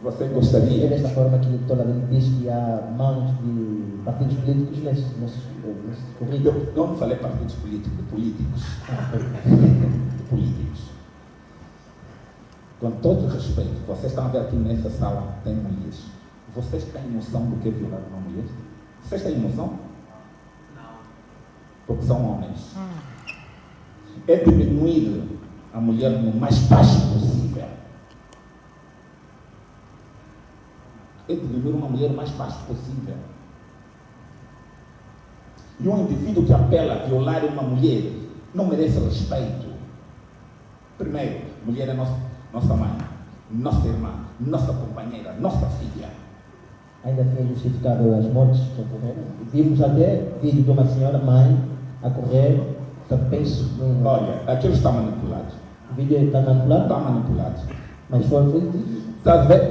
Você É gostaria? desta forma que o Dr. Ladino diz que há mãos de partidos políticos nesse currículo. Eu não falei partidos políticos, de políticos. De políticos. Com todo respeito, vocês estão a ver aqui nessa sala, tem mulheres. Vocês têm noção do que é violar uma mulher? Vocês têm noção? Não. Porque são homens. É diminuir a mulher no mais baixo possível. É diminuir uma mulher o mais baixo possível. E um indivíduo que apela a violar uma mulher não merece respeito. Primeiro, mulher é nossa mãe, nossa irmã, nossa companheira, nossa filha. Ainda tinha justificado as mortes que ocorreram. Vimos até vídeo de uma senhora mãe a correr, penso. Olha, aquilo está manipulado. O vídeo está manipulado? Está manipulado. Mas foi.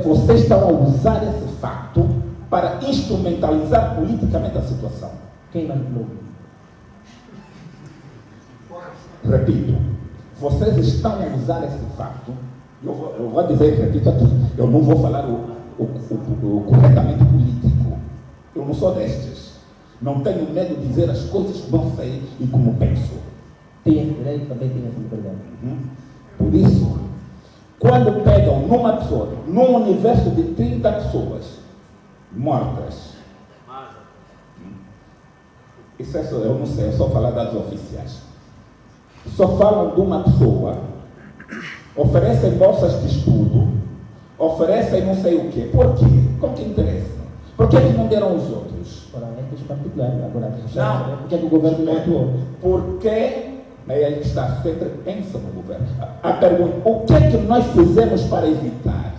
Vocês estão a usar esse facto para instrumentalizar politicamente a situação. Quem manipulou? Repito, vocês estão a usar esse facto. Eu vou dizer, repito aqui, eu não vou falar o corretamente político. Eu não sou destes. Não tenho medo de dizer as coisas como sei e como penso. Tem esse direito, também tem essa liberdade. Por isso, quando pegam numa pessoa, num universo de 30 pessoas mortas, isso é só, eu não sei, é só falar das oficiais. Só falam de uma pessoa, oferecem bolsas de estudo, oferecem não sei o quê. Por quê? Com que interesse? Por que não deram os outros? Para eventos particulares. Agora, não. Por que o governo não atuou? Porque aí está, sempre pensa no governo. A pergunta, o que é que nós fizemos para evitar?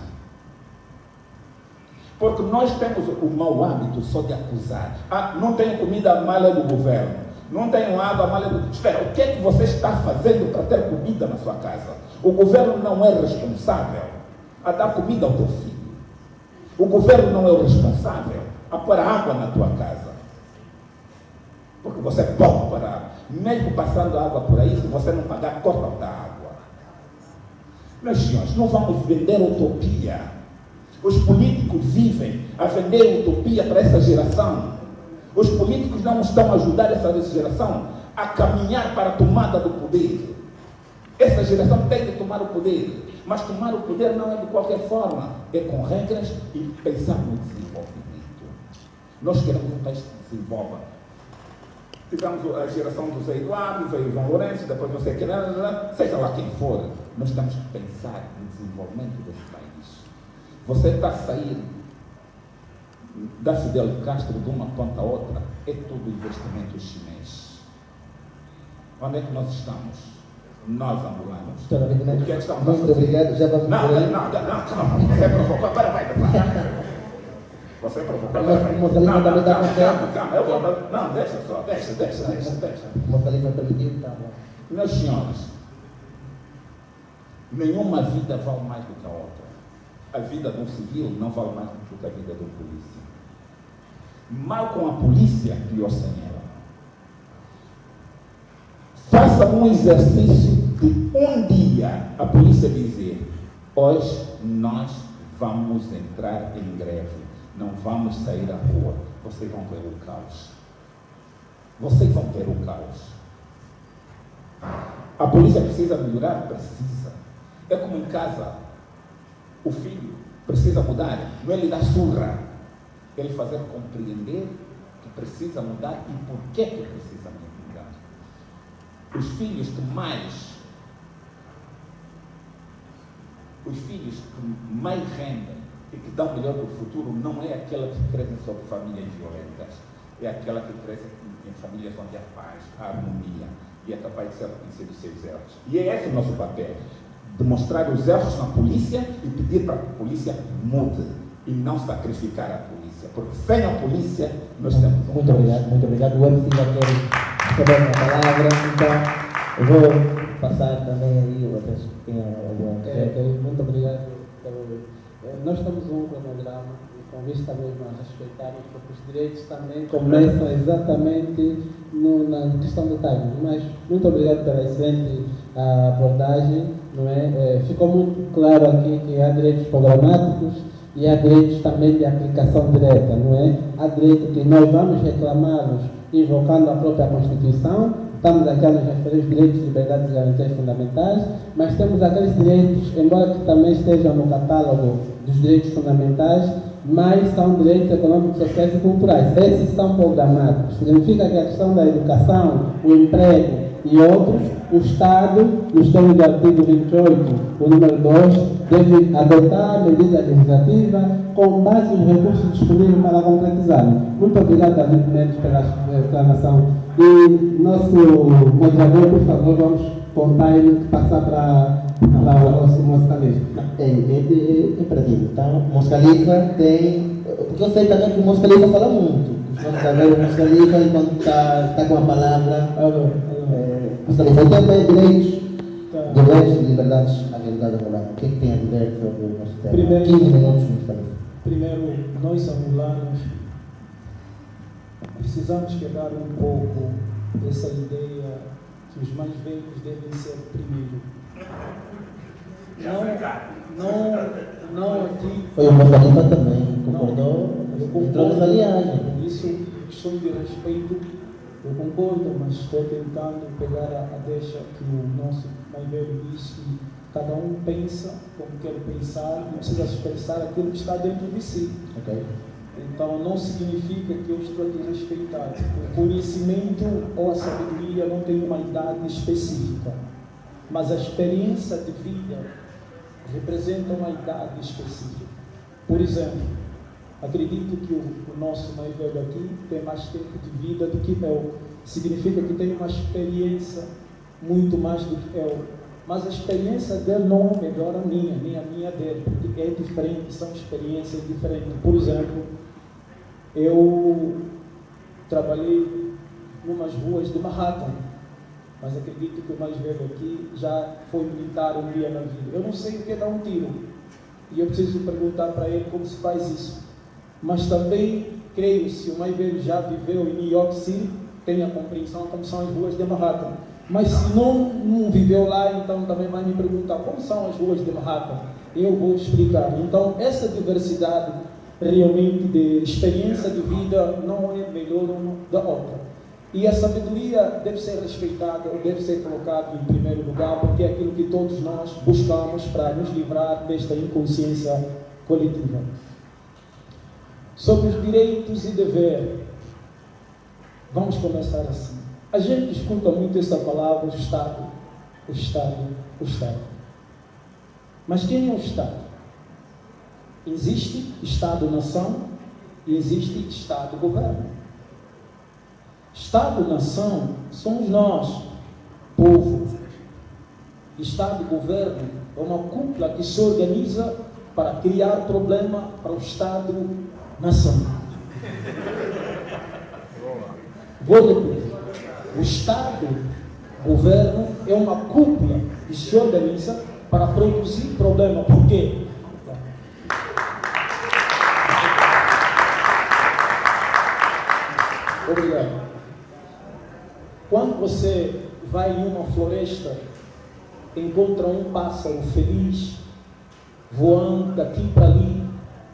Porque nós temos o mau hábito só de acusar. Não tenho comida, a malha do governo. Não tenho água, a malha do... Espera, o que é que você está fazendo para ter comida na sua casa? O governo não é responsável a dar comida ao teu filho. O governo não é o responsável a pôr água na tua casa. Porque você pode parar. Mesmo passando água por aí, se você não pagar, corta da água. Meus senhores, não vamos vender utopia. Os políticos vivem a vender utopia para essa geração. Os políticos não estão a ajudar essa geração a caminhar para a tomada do poder. Essa geração tem de tomar o poder. Mas tomar o poder não é de qualquer forma. É com regras e pensar no desenvolvimento. Nós queremos um país que se desenvolva. Tivemos a geração do Zé Eduardo, veio o João Lourenço, depois não sei o que, seja lá quem for. Nós temos que pensar no desenvolvimento desse país. Você está a sair da Fidel Castro de uma ponta a outra, é tudo investimento chinês. Onde é que nós estamos? Nós angolanos. O que é que estamos a fazer? Muito obrigado, já vamos não, calma, você provocou, agora vai declarar. Você provocou, agora vai. Calma, eu vou, não, deixa só, deixa. Moçalista permitiu, tá bom. Meus senhores, nenhuma vida vale mais do que a outra. A vida de um civil não vale mais do que a vida de um polícia. Mal com a polícia, pior sem ela. Faça um exercício de um dia a polícia dizer: hoje nós vamos entrar em greve, não vamos sair à rua. Vocês vão ver o caos. Vocês vão ver o caos. A polícia precisa melhorar? Precisa. É como em casa. O filho precisa mudar. Não é lhe dar surra. Ele fazer compreender que precisa mudar e por que precisa mudar. Os filhos que mais rendem e que dão melhor para o futuro não é aquela que crescem sobre famílias violentas, é aquela que cresce em famílias onde há paz, há harmonia e é capaz de ser reconhecido os seus erros. E é esse o nosso papel, demonstrar os erros na polícia e pedir para que a polícia mude e não sacrificar a polícia, porque sem a polícia nós temos muito obrigado. O MC já quer receber a palavra, então eu vou passar também aí o outro que tem alguma coisa. Muito obrigado. Nós temos um cronograma e com vista mesmo a respeitarmos, porque os direitos também começam exatamente na questão do timing. Mas muito obrigado pela excelente abordagem, não é? Ficou muito claro aqui que há direitos programáticos e há direitos também de aplicação direta, não é? Há direitos que nós vamos reclamá-los invocando a própria Constituição, estamos aqui a nos referir aos direitos, liberdades e garantias fundamentais, mas temos aqueles direitos, embora que também estejam no catálogo dos direitos fundamentais, mas são direitos econômicos, sociais e culturais. Esses são programados. Significa que a questão da educação, o emprego e outros, o Estado, nos termos do artigo 28, o número 2, deve adotar a medida legislativa com base nos recursos disponíveis para concretizar. Muito obrigado, David Mendes, pela explanação. E nosso moderador, por favor, vamos contar ele passar para o nosso musicalista. É imperativo. Então, o musicalista tem... Porque eu sei também que o musicalista fala muito. Vamos saber o musicalista enquanto está com a palavra. Musicalista tem direitos, deveres e liberdades agregadas ao lado. O que tem a dizer sobre o nosso tema? Primeiro, 15 minutos, musicalista. Primeiro, nós angolanos precisamos quebrar um pouco essa ideia que os mais velhos devem ser primeiro. Não aqui. Foi o musicalista também, concordou? Eu entrou nessa linhagem. Isso, questão de respeito, eu concordo, mas estou tentando pegar a deixa que o nosso mais velho disse, que cada um pensa como quer pensar e precisa expressar aquilo que está dentro de si. Okay. Então, não significa que eu estou a desrespeitar. O conhecimento ou a sabedoria não tem uma idade específica, mas a experiência de vida representa uma idade específica. Por exemplo, acredito que o nosso mais velho aqui tem mais tempo de vida do que eu. Significa que tem uma experiência muito mais do que eu. Mas a experiência dele não é melhor a minha, nem a minha dele, porque é diferente, são experiências diferentes. Por exemplo, eu trabalhei em umas ruas de Manhattan, mas acredito que o mais velho aqui já foi militar um dia na vida. Eu não sei o que é dar um tiro, e eu preciso perguntar para ele como se faz isso. Mas também creio, se o mais velho já viveu em New York City, tem a compreensão como são as ruas de Manhattan. Mas se não viveu lá, então também vai me perguntar como são as ruas de Manhattan. Eu vou explicar. Então, essa diversidade realmente de experiência de vida não é melhor uma da outra. E a sabedoria deve ser respeitada, deve ser colocada em primeiro lugar, porque é aquilo que todos nós buscamos para nos livrar desta inconsciência coletiva. Sobre os direitos e deveres, vamos começar assim. A gente escuta muito essa palavra, o Estado, o Estado, o Estado. Mas quem é o Estado? Existe Estado-nação e existe Estado-governo. Estado-nação somos nós, povo. Estado-governo é uma cúpula que se organiza para criar problema para o Estado-nação. Vou repetir. O Estado, governo, é uma cúpula que se organiza para produzir problema. Por quê? Obrigado. Quando você vai em uma floresta, encontra um pássaro feliz, voando daqui para ali,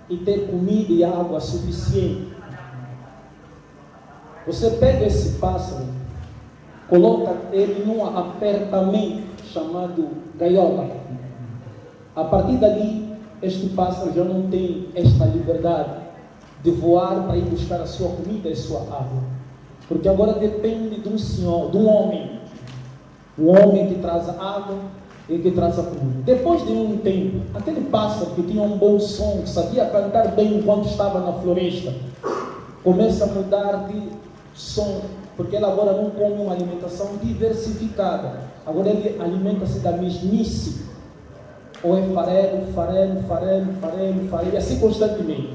e ter comida e água suficiente. Você pega esse pássaro, coloca ele num apertamento chamado gaiola. A partir dali, este pássaro já não tem esta liberdade de voar para ir buscar a sua comida e a sua água. Porque agora depende de um senhor, de um homem que traz a água e que traz a comida. Depois de um tempo, aquele pássaro que tinha um bom som, que sabia cantar bem enquanto estava na floresta, começa a mudar de som, porque ele agora não come uma alimentação diversificada. Agora ele alimenta-se da mesmice. Ou é farelo, assim constantemente.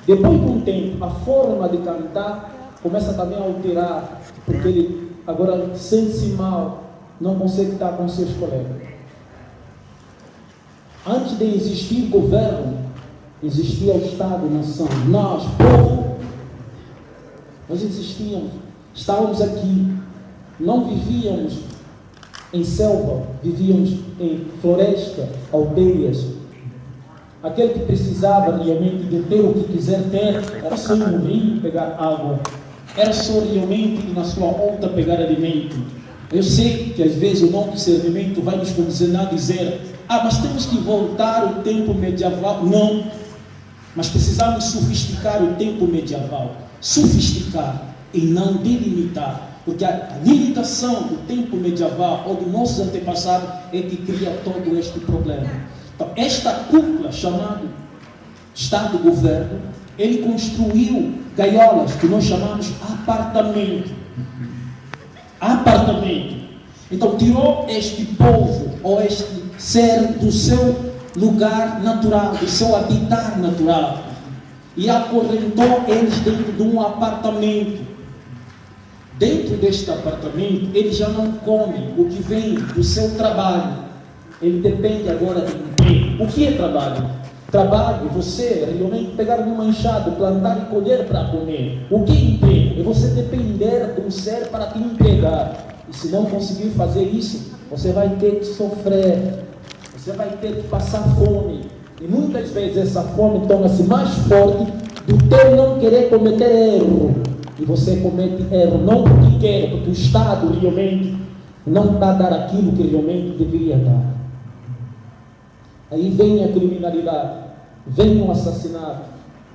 Depois de um tempo, a forma de cantar começa também a alterar, porque ele agora sente-se mal, não consegue estar com seus colegas. Antes de existir governo, existia o Estado-nação. Nós, povo, nós existíamos, estávamos aqui, não vivíamos em selva, vivíamos em floresta, aldeias. Aquele que precisava realmente de ter o que quiser ter, era só ir no rio pegar água, era só realmente ir na sua horta pegar alimento. Eu sei que às vezes o nosso discernimento vai nos condicionar a dizer: mas temos que voltar ao tempo medieval. Não, mas precisamos sofisticar o tempo medieval, sofisticar e não delimitar. Porque a limitação do tempo medieval ou dos nossos antepassados é que cria todo este problema. Então, esta cúpula chamada Estado-Governo, ele construiu gaiolas que nós chamamos apartamento. Apartamento. Então, tirou este povo ou este ser do seu lugar natural, do seu habitat natural, e acorrentou eles dentro de um apartamento. Dentro deste apartamento, ele já não come o que vem do seu trabalho. Ele depende agora de emprego. O que é trabalho? Trabalho é você realmente pegar uma enxada, plantar e colher para comer. O que é emprego? É você depender de um ser para te empregar. E se não conseguir fazer isso, você vai ter que sofrer. Você vai ter que passar fome. E muitas vezes essa fome torna-se mais forte do teu não querer cometer erro. E você comete erro não porque quer, porque o Estado realmente não está a dar aquilo que realmente deveria dar. Aí vem a criminalidade, vem o assassinato,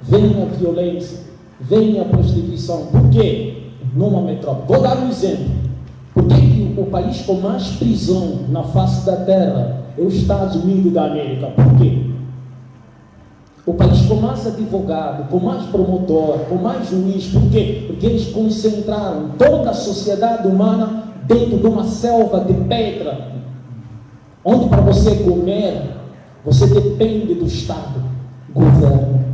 vem a violência, vem a prostituição. Por quê? Numa metrópole. Vou dar um exemplo. Por que o país com mais prisão na face da terra é os Estados Unidos da América? Por quê? O país com mais advogado, com mais promotor, com mais juiz. Por quê? Porque eles concentraram toda a sociedade humana dentro de uma selva de pedra, onde para você comer, você depende do Estado, governo.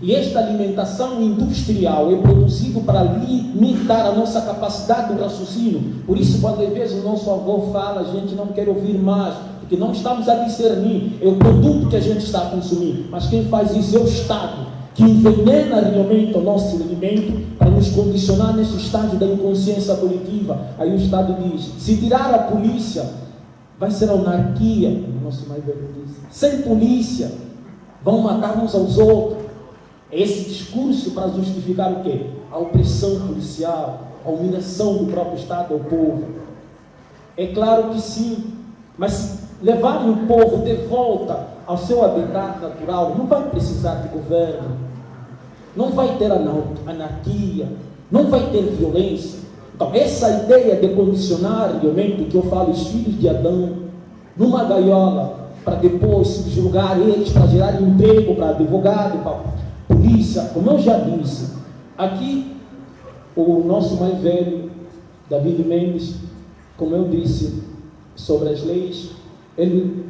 E esta alimentação industrial é produzida para limitar a nossa capacidade de raciocínio. Por isso, quando às vezes o nosso avô fala, a gente não quer ouvir mais, porque não estamos a discernir, é o produto que a gente está a consumir. Mas quem faz isso é o Estado, que envenena realmente o nosso alimento para nos condicionar nesse estágio da inconsciência coletiva. Aí o Estado diz: se tirar a polícia, vai ser anarquia. O nosso mais velho diz: sem polícia, vão matar uns aos outros. Esse discurso para justificar o quê? A opressão policial, a humilhação do próprio Estado ao povo. É claro que sim, mas levar o povo de volta ao seu habitat natural não vai precisar de governo, não vai ter anarquia, não vai ter violência. Então, essa ideia de condicionar realmente o que eu falo, os filhos de Adão, numa gaiola, para depois subjugar eles, para gerar emprego para advogado, para polícia, como eu já disse, aqui o nosso mais velho, David Mendes, como eu disse, sobre as leis, ele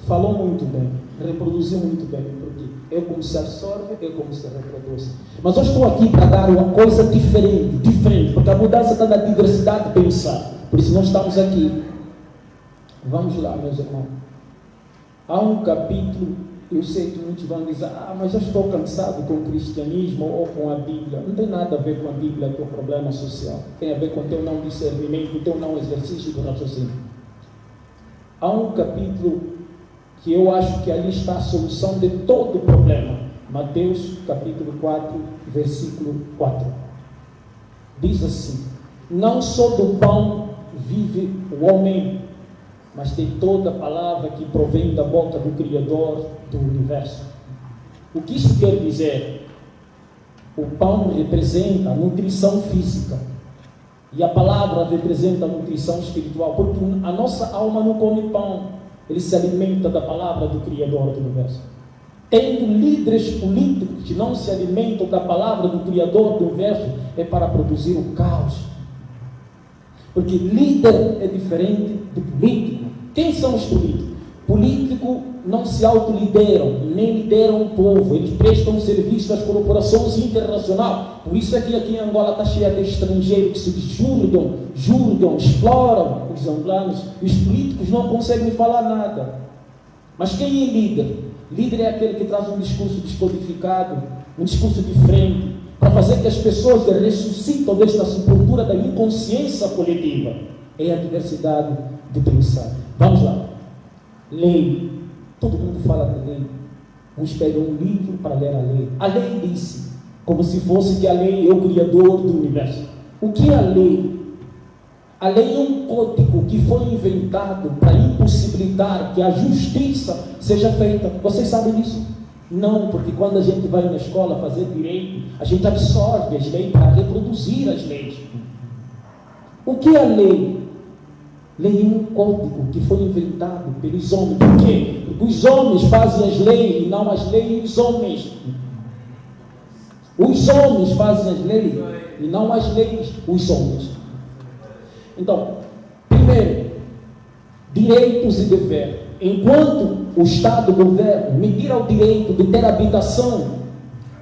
falou muito bem, reproduziu muito bem, porque eu como se absorve, eu como se reproduz. Mas eu estou aqui para dar uma coisa diferente, porque a mudança está na diversidade de pensar, por isso nós estamos aqui. Vamos lá, meus irmãos. Há um capítulo. Eu sei que muitos vão dizer: mas eu estou cansado com o cristianismo ou com a Bíblia. Não tem nada a ver com a Bíblia, com o problema social. Tem a ver com o teu não discernimento, o teu não exercício do raciocínio. Há um capítulo que eu acho que ali está a solução de todo o problema. Mateus capítulo 4, versículo 4. Diz assim: não só do pão vive o homem, mas de toda palavra que provém da boca do Criador do universo. O que isso quer dizer? O pão representa a nutrição física e a palavra representa a nutrição espiritual, porque a nossa alma não come pão, ele se alimenta da palavra do Criador do universo. Tendo líderes políticos que não se alimentam da palavra do Criador do universo, é para produzir o caos. Porque líder é diferente do político. Quem são os políticos? Políticos não se autolideram, nem lideram o povo, eles prestam serviço às corporações internacionais. Por isso é que aqui em Angola está cheia de estrangeiros que se julgam, exploram os angolanos, e os políticos não conseguem falar nada. Mas quem é líder? Líder é aquele que traz um discurso descodificado, um discurso diferente, para fazer que as pessoas ressuscitam desta sepultura da inconsciência coletiva. É a diversidade de pensar. Vamos lá. Lei. Todo mundo fala de lei. Uns pegam um livro para ler a lei. A lei disse, como se fosse que a lei é o criador do universo. O que é a lei? A lei é um código que foi inventado para impossibilitar que a justiça seja feita. Vocês sabem disso? Não, porque quando a gente vai na escola fazer direito, a gente absorve as leis para reproduzir as leis. O que é a lei? Lei é um código que foi inventado pelos homens. Por quê? Porque os homens fazem as leis e não as leis os homens. Os homens fazem as leis e não as leis os homens. Então, primeiro, direitos e deveres. Enquanto o Estado governa, me tira o direito de ter habitação,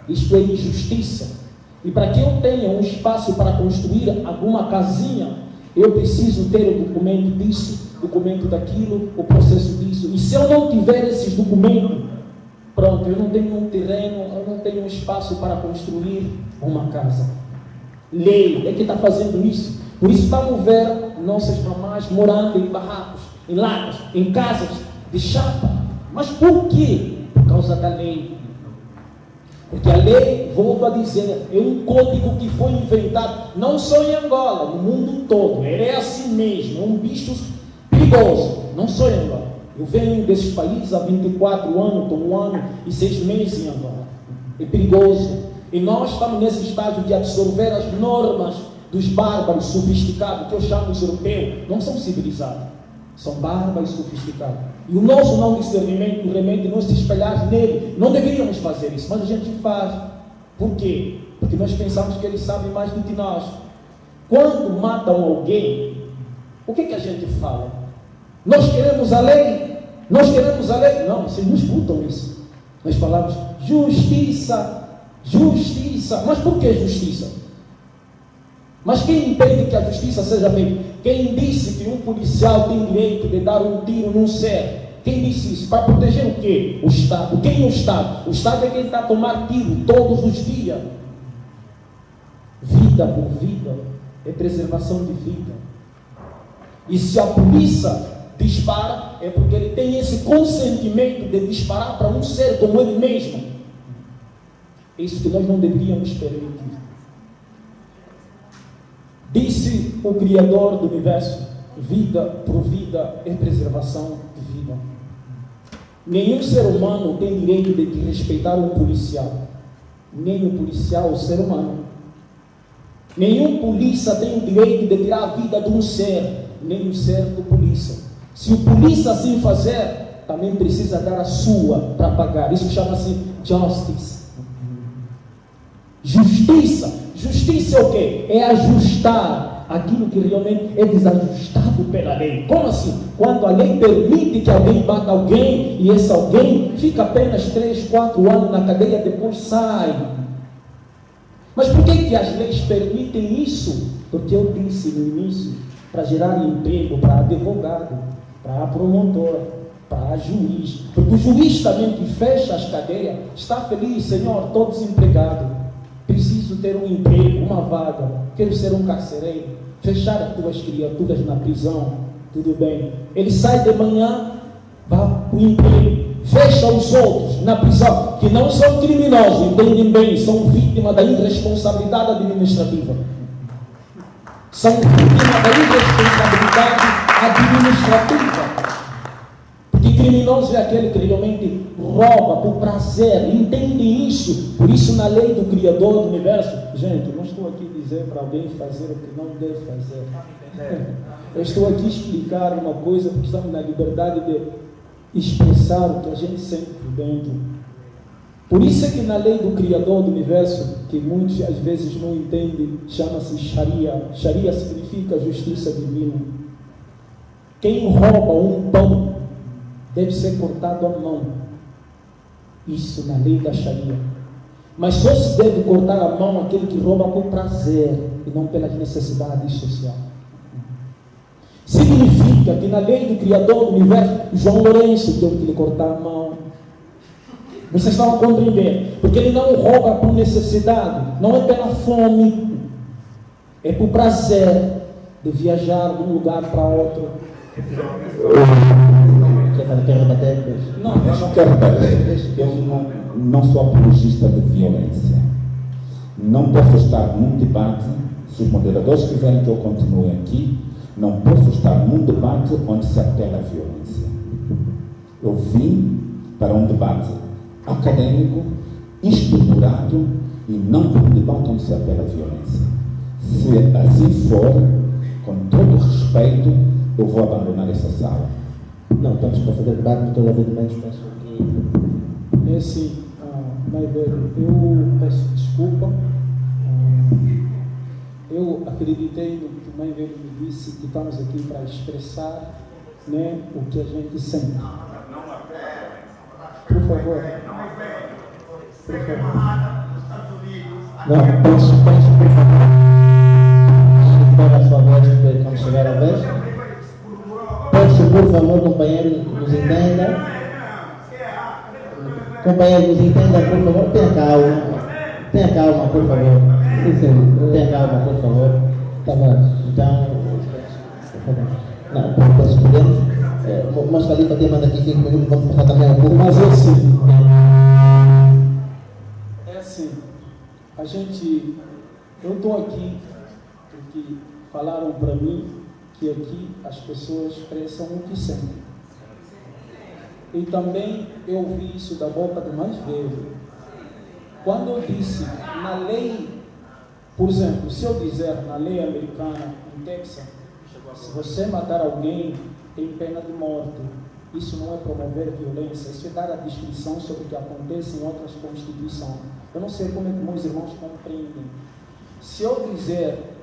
isto é injustiça. E para que eu tenha um espaço para construir alguma casinha, eu preciso ter o documento disso, documento daquilo, o processo disso. E se eu não tiver esses documentos, pronto, eu não tenho um terreno, eu não tenho um espaço para construir uma casa. Lei é que está fazendo isso. Por isso vamos ver nossas mamás morando em barracos, em latas, em casas de chapa. Mas por quê? Por causa da lei. Porque a lei, volto a dizer, é um código que foi inventado, não só em Angola, no mundo todo. Ele é assim mesmo, é um bicho perigoso, não só em Angola. Eu venho desses países há 24 anos, estou 1 ano e 6 meses em Angola. É perigoso. E nós estamos nesse estágio de absorver as normas dos bárbaros sofisticados, que eu chamo os europeus, não são civilizados, são bárbaros sofisticados. E o nosso não discernimento, realmente, não se espelhar nele. Não deveríamos fazer isso, mas a gente faz. Por quê? Porque nós pensamos que eles sabem mais do que nós. Quando matam alguém, o que a gente fala? Nós queremos a lei? Nós queremos a lei? Não, vocês não escutam isso. Nós falamos justiça, justiça. Mas por que justiça? Mas quem impede que a justiça seja feita? Quem disse que um policial tem direito de dar um tiro num ser? Quem disse isso? Para proteger o quê? O Estado. Quem é o Estado? O Estado é quem está a tomar tiro todos os dias. Vida por vida é preservação de vida. E se a polícia dispara, é porque ele tem esse consentimento de disparar para um ser como ele mesmo. É isso que nós não deveríamos permitir. Disse o Criador do Universo, vida por vida é preservação de vida. Nenhum ser humano tem direito de respeitar um policial. Nem o policial, o ser humano. Nenhum polícia tem o direito de tirar a vida de um ser, nem o ser do polícia. Se o polícia assim fazer, também precisa dar a sua para pagar. Isso chama-se justice. Justiça. Justiça é o quê? É ajustar aquilo que realmente é desajustado pela lei. Como assim? Quando a lei permite que alguém bata alguém e esse alguém fica apenas 3, 4 anos na cadeia, depois sai. Mas por que as leis permitem isso? Porque eu disse no início, para gerar emprego para advogado, para promotor, para juiz. Porque o juiz também que fecha as cadeias está feliz, Senhor, estou desempregado. Preciso ter um emprego, uma vaga, quero ser um carcereiro, fechar as tuas criaturas na prisão, tudo bem. Ele sai de manhã, vai para o emprego, fecha os outros na prisão, que não são criminosos, entendem bem, são vítimas da irresponsabilidade administrativa. São vítimas da irresponsabilidade administrativa. Porque criminoso é aquele que realmente rouba por prazer, entende isso. Por isso, na lei do Criador do Universo, gente, eu não estou aqui dizer para alguém fazer o que não deve fazer. Eu estou aqui explicar uma coisa, porque estamos na liberdade de expressar o que a gente sente por dentro. Por isso é que na lei do Criador do Universo, que muitos às vezes não entendem, chama-se Sharia. Sharia significa justiça divina. Quem rouba um pão deve ser cortado a mão. Isso na lei da Sharia. Mas só se deve cortar a mão aquele que rouba por prazer e não pelas necessidades sociais. Significa que na lei do Criador do Universo, João Lourenço teve que lhe cortar a mão. Vocês estão a compreender? Porque ele não rouba por necessidade, não é pela fome, é por prazer de viajar de um lugar para outro. quer rebater? Não, eu não quero rebater. Eu não sou apologista de violência. Não posso estar num debate, se os moderadores quiserem que eu continue aqui, não posso estar num debate onde se apela à violência. Eu vim para um debate acadêmico, estruturado, e não para um debate onde se apela à violência. Se assim for, com todo o respeito, eu vou abandonar essa sala. Não, estamos para fazer debate, mas toda a vez menos penso que... É assim, Maiveiro, eu peço desculpa. Eu acreditei no que o Maiveiro me disse, que estamos aqui para expressar, né, o que a gente sente. Por favor. Por favor. Não, penso, por favor. Para a sua vez, quando chegar a vez. Peço, por favor, companheiro, nos entenda. Companheiro, nos entenda, por favor. Tenha calma, por favor. Tenha calma, por favor. Tá bom. Então, não, peço podemos. Mas Khalifa tem manda aqui 5 minutos, vamos passar também um pouco. Mas é assim, eu estou aqui porque falaram para mim que aqui as pessoas expressam o que sentem. E também eu ouvi isso da boca do mais velho. Quando eu disse na lei, por exemplo, se eu dizer na lei americana, em Texas, se você matar alguém, tem pena de morte. Isso não é promover violência, isso é dar a descrição sobre o que acontece em outras constituições. Eu não sei como é que meus irmãos compreendem. Se eu dizer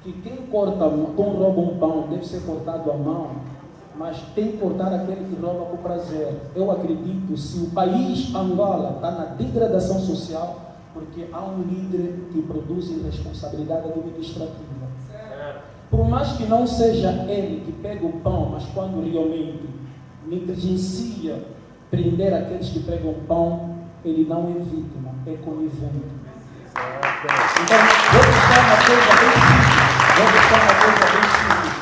que quem rouba um pão deve ser cortado à mão, mas tem que cortar aquele que rouba por prazer. Eu acredito, se o país Angola está na degradação social, porque há um líder que produz irresponsabilidade administrativa. Por mais que não seja ele que pega o pão, mas quando realmente negligencia prender aqueles que pregam pão, ele não é vítima, é conivente. Então, vou deixar uma coisa bem simples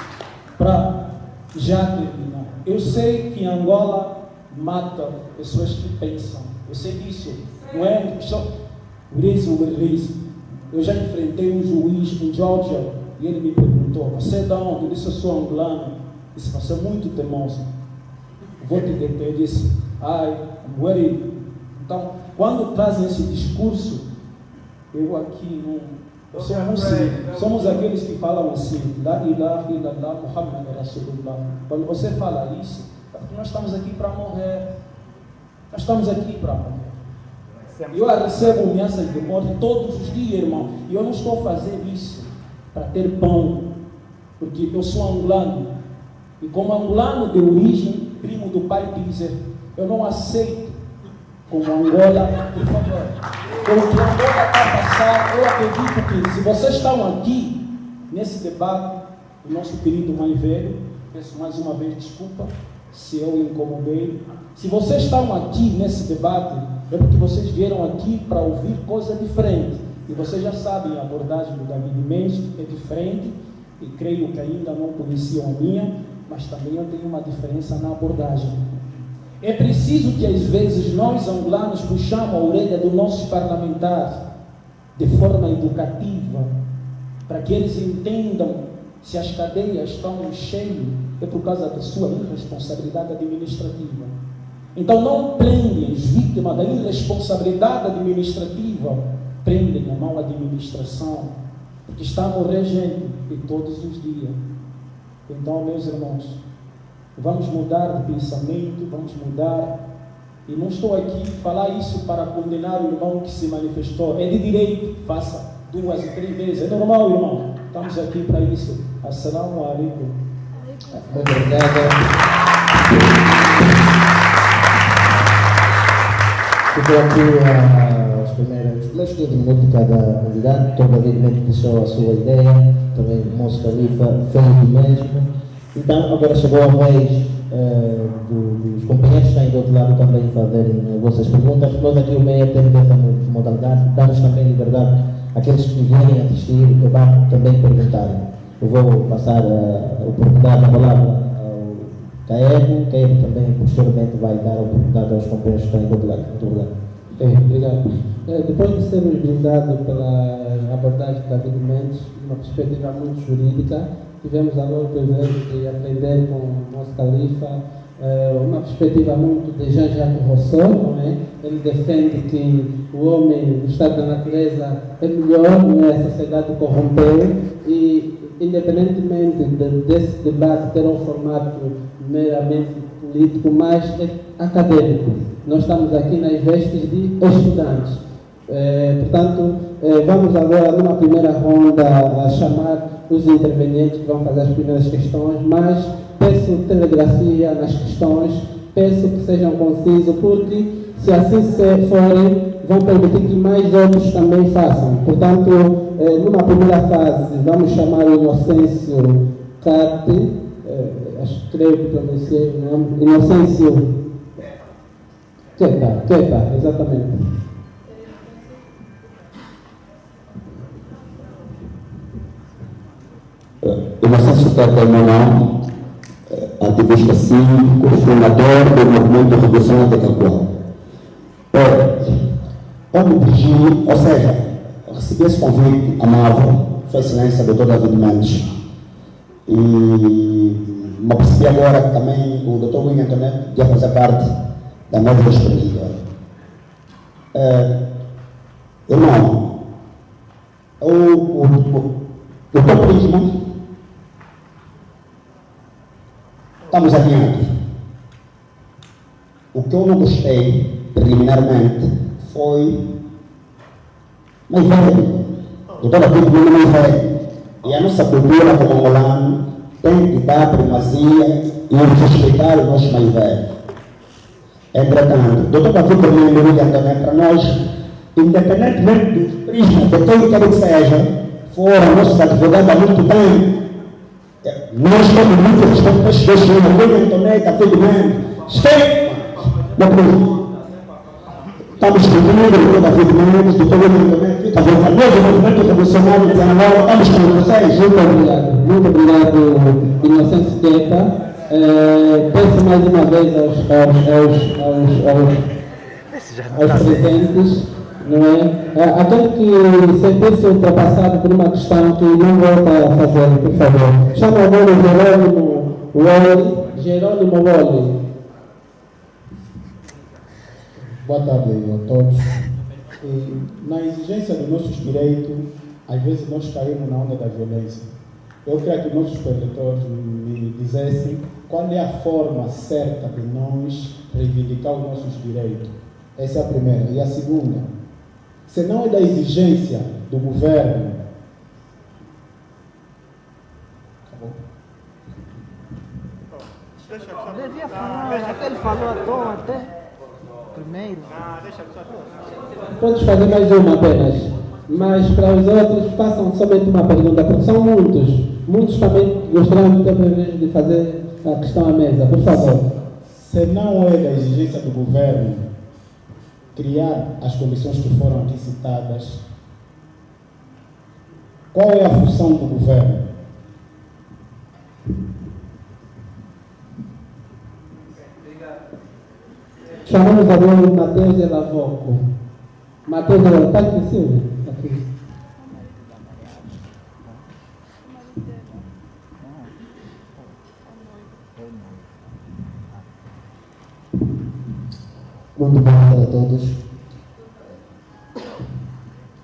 para já terminar. Eu sei que Angola mata pessoas que pensam. Eu sei disso. Não é só eu já enfrentei um juiz em Geórgia e ele me perguntou: você é de onde? Eu disse: eu sou angolano. Ele disse: você é muito teimoso. Vou te deter. Eu disse: I'm worried. Então, quando trazem esse discurso, eu aqui não. Somos aqueles que falam assim: La ilaha illallah Muhammad Rasulullah. Quando você fala isso, é porque nós estamos aqui para morrer. Nós estamos aqui para morrer. Eu recebo ameaças de morte todos os dias, irmão. E eu não estou fazendo isso para ter pão, porque eu sou angolano. E como angolano de origem, primo do pai Pizer, eu não aceito como Angola, por favor. Pelo que Angola está a passar, eu acredito que se vocês estão aqui nesse debate, o nosso querido mais velho, peço mais uma vez desculpa se eu incomodei. Se vocês estão aqui nesse debate, é porque vocês vieram aqui para ouvir coisa diferente. E vocês já sabem, a abordagem do David Mendes é diferente, e creio que ainda não conheciam a minha, mas também eu tenho uma diferença na abordagem. É preciso que às vezes nós angolanos puxamos a orelha dos nossos parlamentares de forma educativa, para que eles entendam se as cadeias estão cheias, é por causa da sua irresponsabilidade administrativa. Então não prendem as vítimas da irresponsabilidade administrativa, prendem a má administração, porque está a morrer gente de todos os dias. Então, meus irmãos, vamos mudar de pensamento, vamos mudar. E não estou aqui falar isso para condenar o irmão que se manifestou. É de direito, faça 2 e 3 vezes. É normal, irmão. Estamos aqui para isso. Assalamu alaikum. Muito obrigado. Ficou aqui os primeiros 15 minutos de cada candidato. Todo evidentemente deixou a sua ideia. Também o moço Khalifa fez o mesmo. Então, agora chegou a vez dos companheiros que estão do outro lado também fazerem as vossas perguntas. Nós aqui o meio temos essa modalidade. Damos também liberdade àqueles que vierem assistir o debate também perguntarem. Eu vou passar a oportunidade, a palavra ao CAEB também posteriormente vai dar a oportunidade aos companheiros que estão em todo lado. Obrigado. Depois de sermos brindados pela abordagem da David Mendes, uma perspectiva muito jurídica, tivemos agora o privilégio de aprender com o nosso califa uma perspectiva muito de Jean-Jacques Rousseau, não é? Ele defende que o homem, o estado da natureza é melhor, não é? A sociedade corrompeu e, independentemente desse debate ter um formato meramente político, mas é acadêmico. Nós estamos aqui nas vestes de estudantes. Portanto, vamos agora, numa primeira ronda, a chamar os intervenientes que vão fazer as primeiras questões, mas peço telegrafia nas questões, peço que sejam concisos, porque se assim forem, vão permitir que mais outros também façam. Portanto, numa primeira fase, vamos chamar o Inocêncio Cate, creio que pronunciei o nome, Inocêncio Queta, exatamente. Inocêncio Queta é meu nome, ativista cívico, fundador do movimento de redução de Cacoal. Eu me dirigi, ou seja, recebi esse convite amável, Sua Excelência, Dr. David Mendes, e me percebi agora que também o Dr. William Antonetti ia fazer parte da nova experiencia. Irmão, o teu prisma, estamos adiante. O que eu não gostei, preliminarmente, foi mais velho. Doutor David não é mais velho. E a nossa cultura como angolano tem que dar primazia e respeitar os nossos mais velhos. Entretanto, doutor David também para nós, independentemente do prisma, de quem quer que seja, fora nossos advogados há muito tempo, nós temos muito respeito para esses dois senhores, William Antonetti, tudo bem. Estamos discutindo o David Mendes, o Dr. William Antonetti, fica à vontade. Mesmo o movimento revolucionário de Angola, estamos com vocês. Muito obrigado, Inocêncio Queta. Peço mais uma vez aos presentes, não é? Aquele que sentiu-se ultrapassado por uma questão que não volta a fazer, por favor. Chama agora o Jerônimo Wally. Boa tarde a todos. Na exigência dos nossos direitos, às vezes nós caímos na onda da violência. Eu queria que nossos preleitores me dissessem qual é a forma certa de nós reivindicar os nossos direitos. Essa é a primeira. E a segunda, se não é da exigência do governo. Acabou? Devia falar, até ele falou à toa, até primeiro. Podes fazer mais uma apenas, mas para os outros façam somente uma pergunta, porque são muitos também gostariam de ter o privilégio de fazer a questão à mesa, por favor. Se não é da exigência do governo criar as condições que foram aqui citadas, qual é a função do governo? Chamamos agora o Matheus Elavoco. Matheus Elavoco, está aqui, Silvio? Aqui. Muito boa tarde a todos.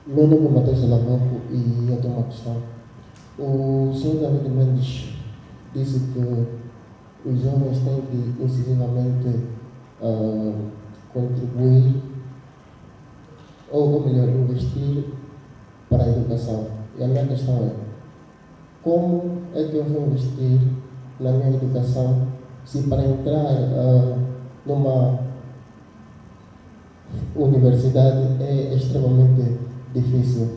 Meu nome é Matheus Elavoco e eu tenho uma questão. O senhor David Mendes disse que os jovens têm que incisivamente contribuir, ou melhor, investir para a educação. E a minha questão é, como é que eu vou investir na minha educação se para entrar numa universidade é extremamente difícil?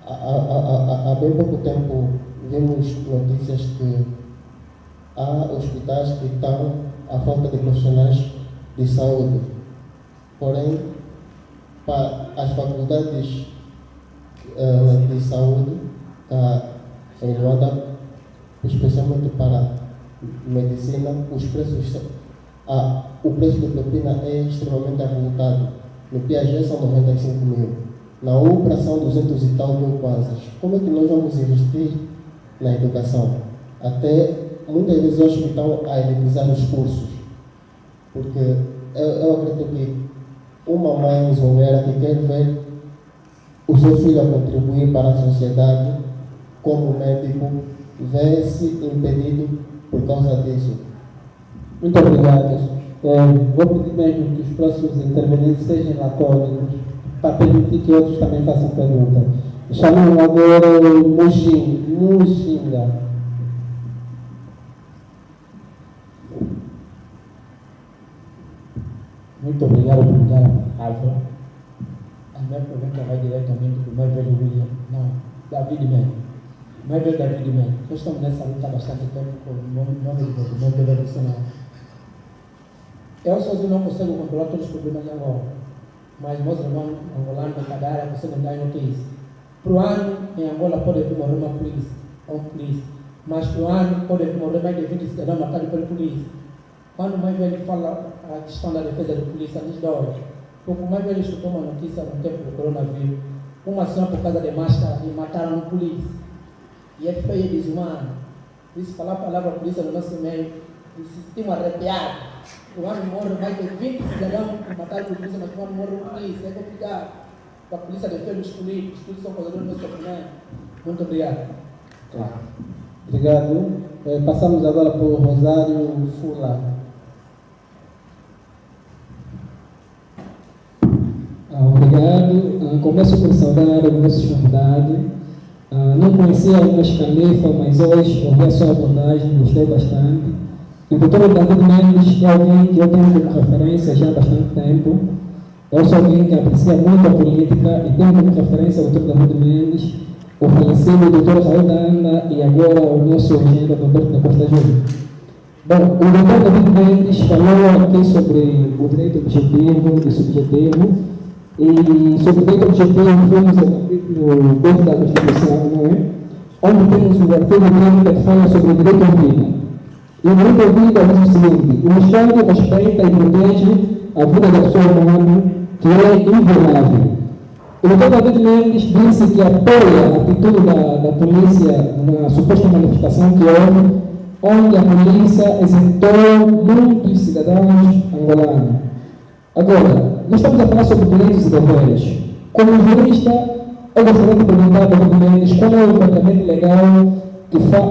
Há bem pouco tempo vimos notícias que há hospitais que estão à falta de profissionais de saúde. Porém, para as faculdades de saúde está em Luanda, especialmente para medicina, os preços são, o preço de propina é extremamente avultado. No Piaget são 95 mil, na UPRA são 200 e tal mil kwanzas. Como é que nós vamos investir na educação? Até muitas vezes eu acho que estão a elitizar os cursos, porque eu acredito que uma mãe missionária que quer ver o seu filho a contribuir para a sociedade como médico vê-se impedido por causa disso. Muito obrigado. Vou pedir mesmo que os próximos intervenientes sejam lacônicos para permitir que outros também façam perguntas. Chamam agora o Muxinga. Muito obrigado por me dar a palavra. A minha pergunta vai diretamente para o mais velho William, não, David mesmo. Mais velho David mesmo. Nós estamos nessa luta há bastante tempo com o nome do movimento revolucionário. Eu sozinho não consigo controlar todos os problemas de Angola, mas meus irmãos angolanos de cada área conseguem dar notícia. Para o ano, em Angola pode vir morrer uma polícia, mas para o ano pode vir morrer mais de 20 cidadãos matados pela polícia. Quando o mais velho fala a questão da defesa da polícia, nos dói. Porque o mais velho escutou uma notícia no tempo do coronavírus, uma senhora por causa de máscara e mataram um polícia. E é feio e desumano. Por isso, falar a palavra polícia no nosso meio, me sentimos arrepiados. O ano morre mais de 20 cidadãos mataram por polícia, mas o ano morre um polícia. É complicado. A polícia defende os políticos, todos são causadores do nosso sofrimento. Muito obrigado. Obrigado. Passamos agora para o Rosário Fula. Obrigado. Começo por saudar os nossos convidados. Não conhecia algumas canefas, mas hoje ouvi a sua abordagem, gostei bastante. O doutor David Mendes é alguém que eu tenho como referência já há bastante tempo. Eu sou alguém que aprecia muito a política e tenho como referência o doutor David Mendes, o falecido doutor Raul Danda e agora o nosso engenheiro doutor da Costa Júnior. Bom, o doutor David Mendes falou aqui sobre o direito objetivo e subjetivo. E sobre o direito objetivo, vamos ao capítulo 2 da Constituição, não é? Onde temos o artigo 30 que fala sobre o direito à vida. E o direito à vida diz o seguinte: o Estado respeita e protege a vida da pessoa humana, que é inviolável. O doutor David Mendes disse que apoia a atitude da polícia na suposta manifestação que houve, onde a polícia executou muitos cidadãos angolanos. Agora, nós estamos a falar sobre direitos e deveres. Como jurista, eu gostaria de perguntar para o David Mendes qual é o tratamento legal que faz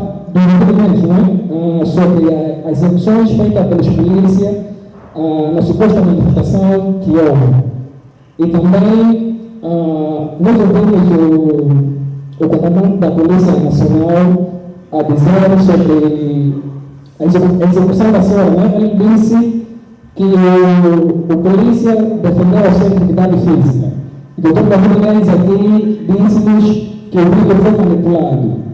sobre as execuções feitas pelas polícias na suposta manifestação que houve. E também nós ouvimos o comandante da Polícia Nacional a dizer sobre a execução da senhora, né? Ele disse que o polícia defendeu a sua integridade física. O doutor David Mendes aqui disse-nos que o vídeo foi manipulado.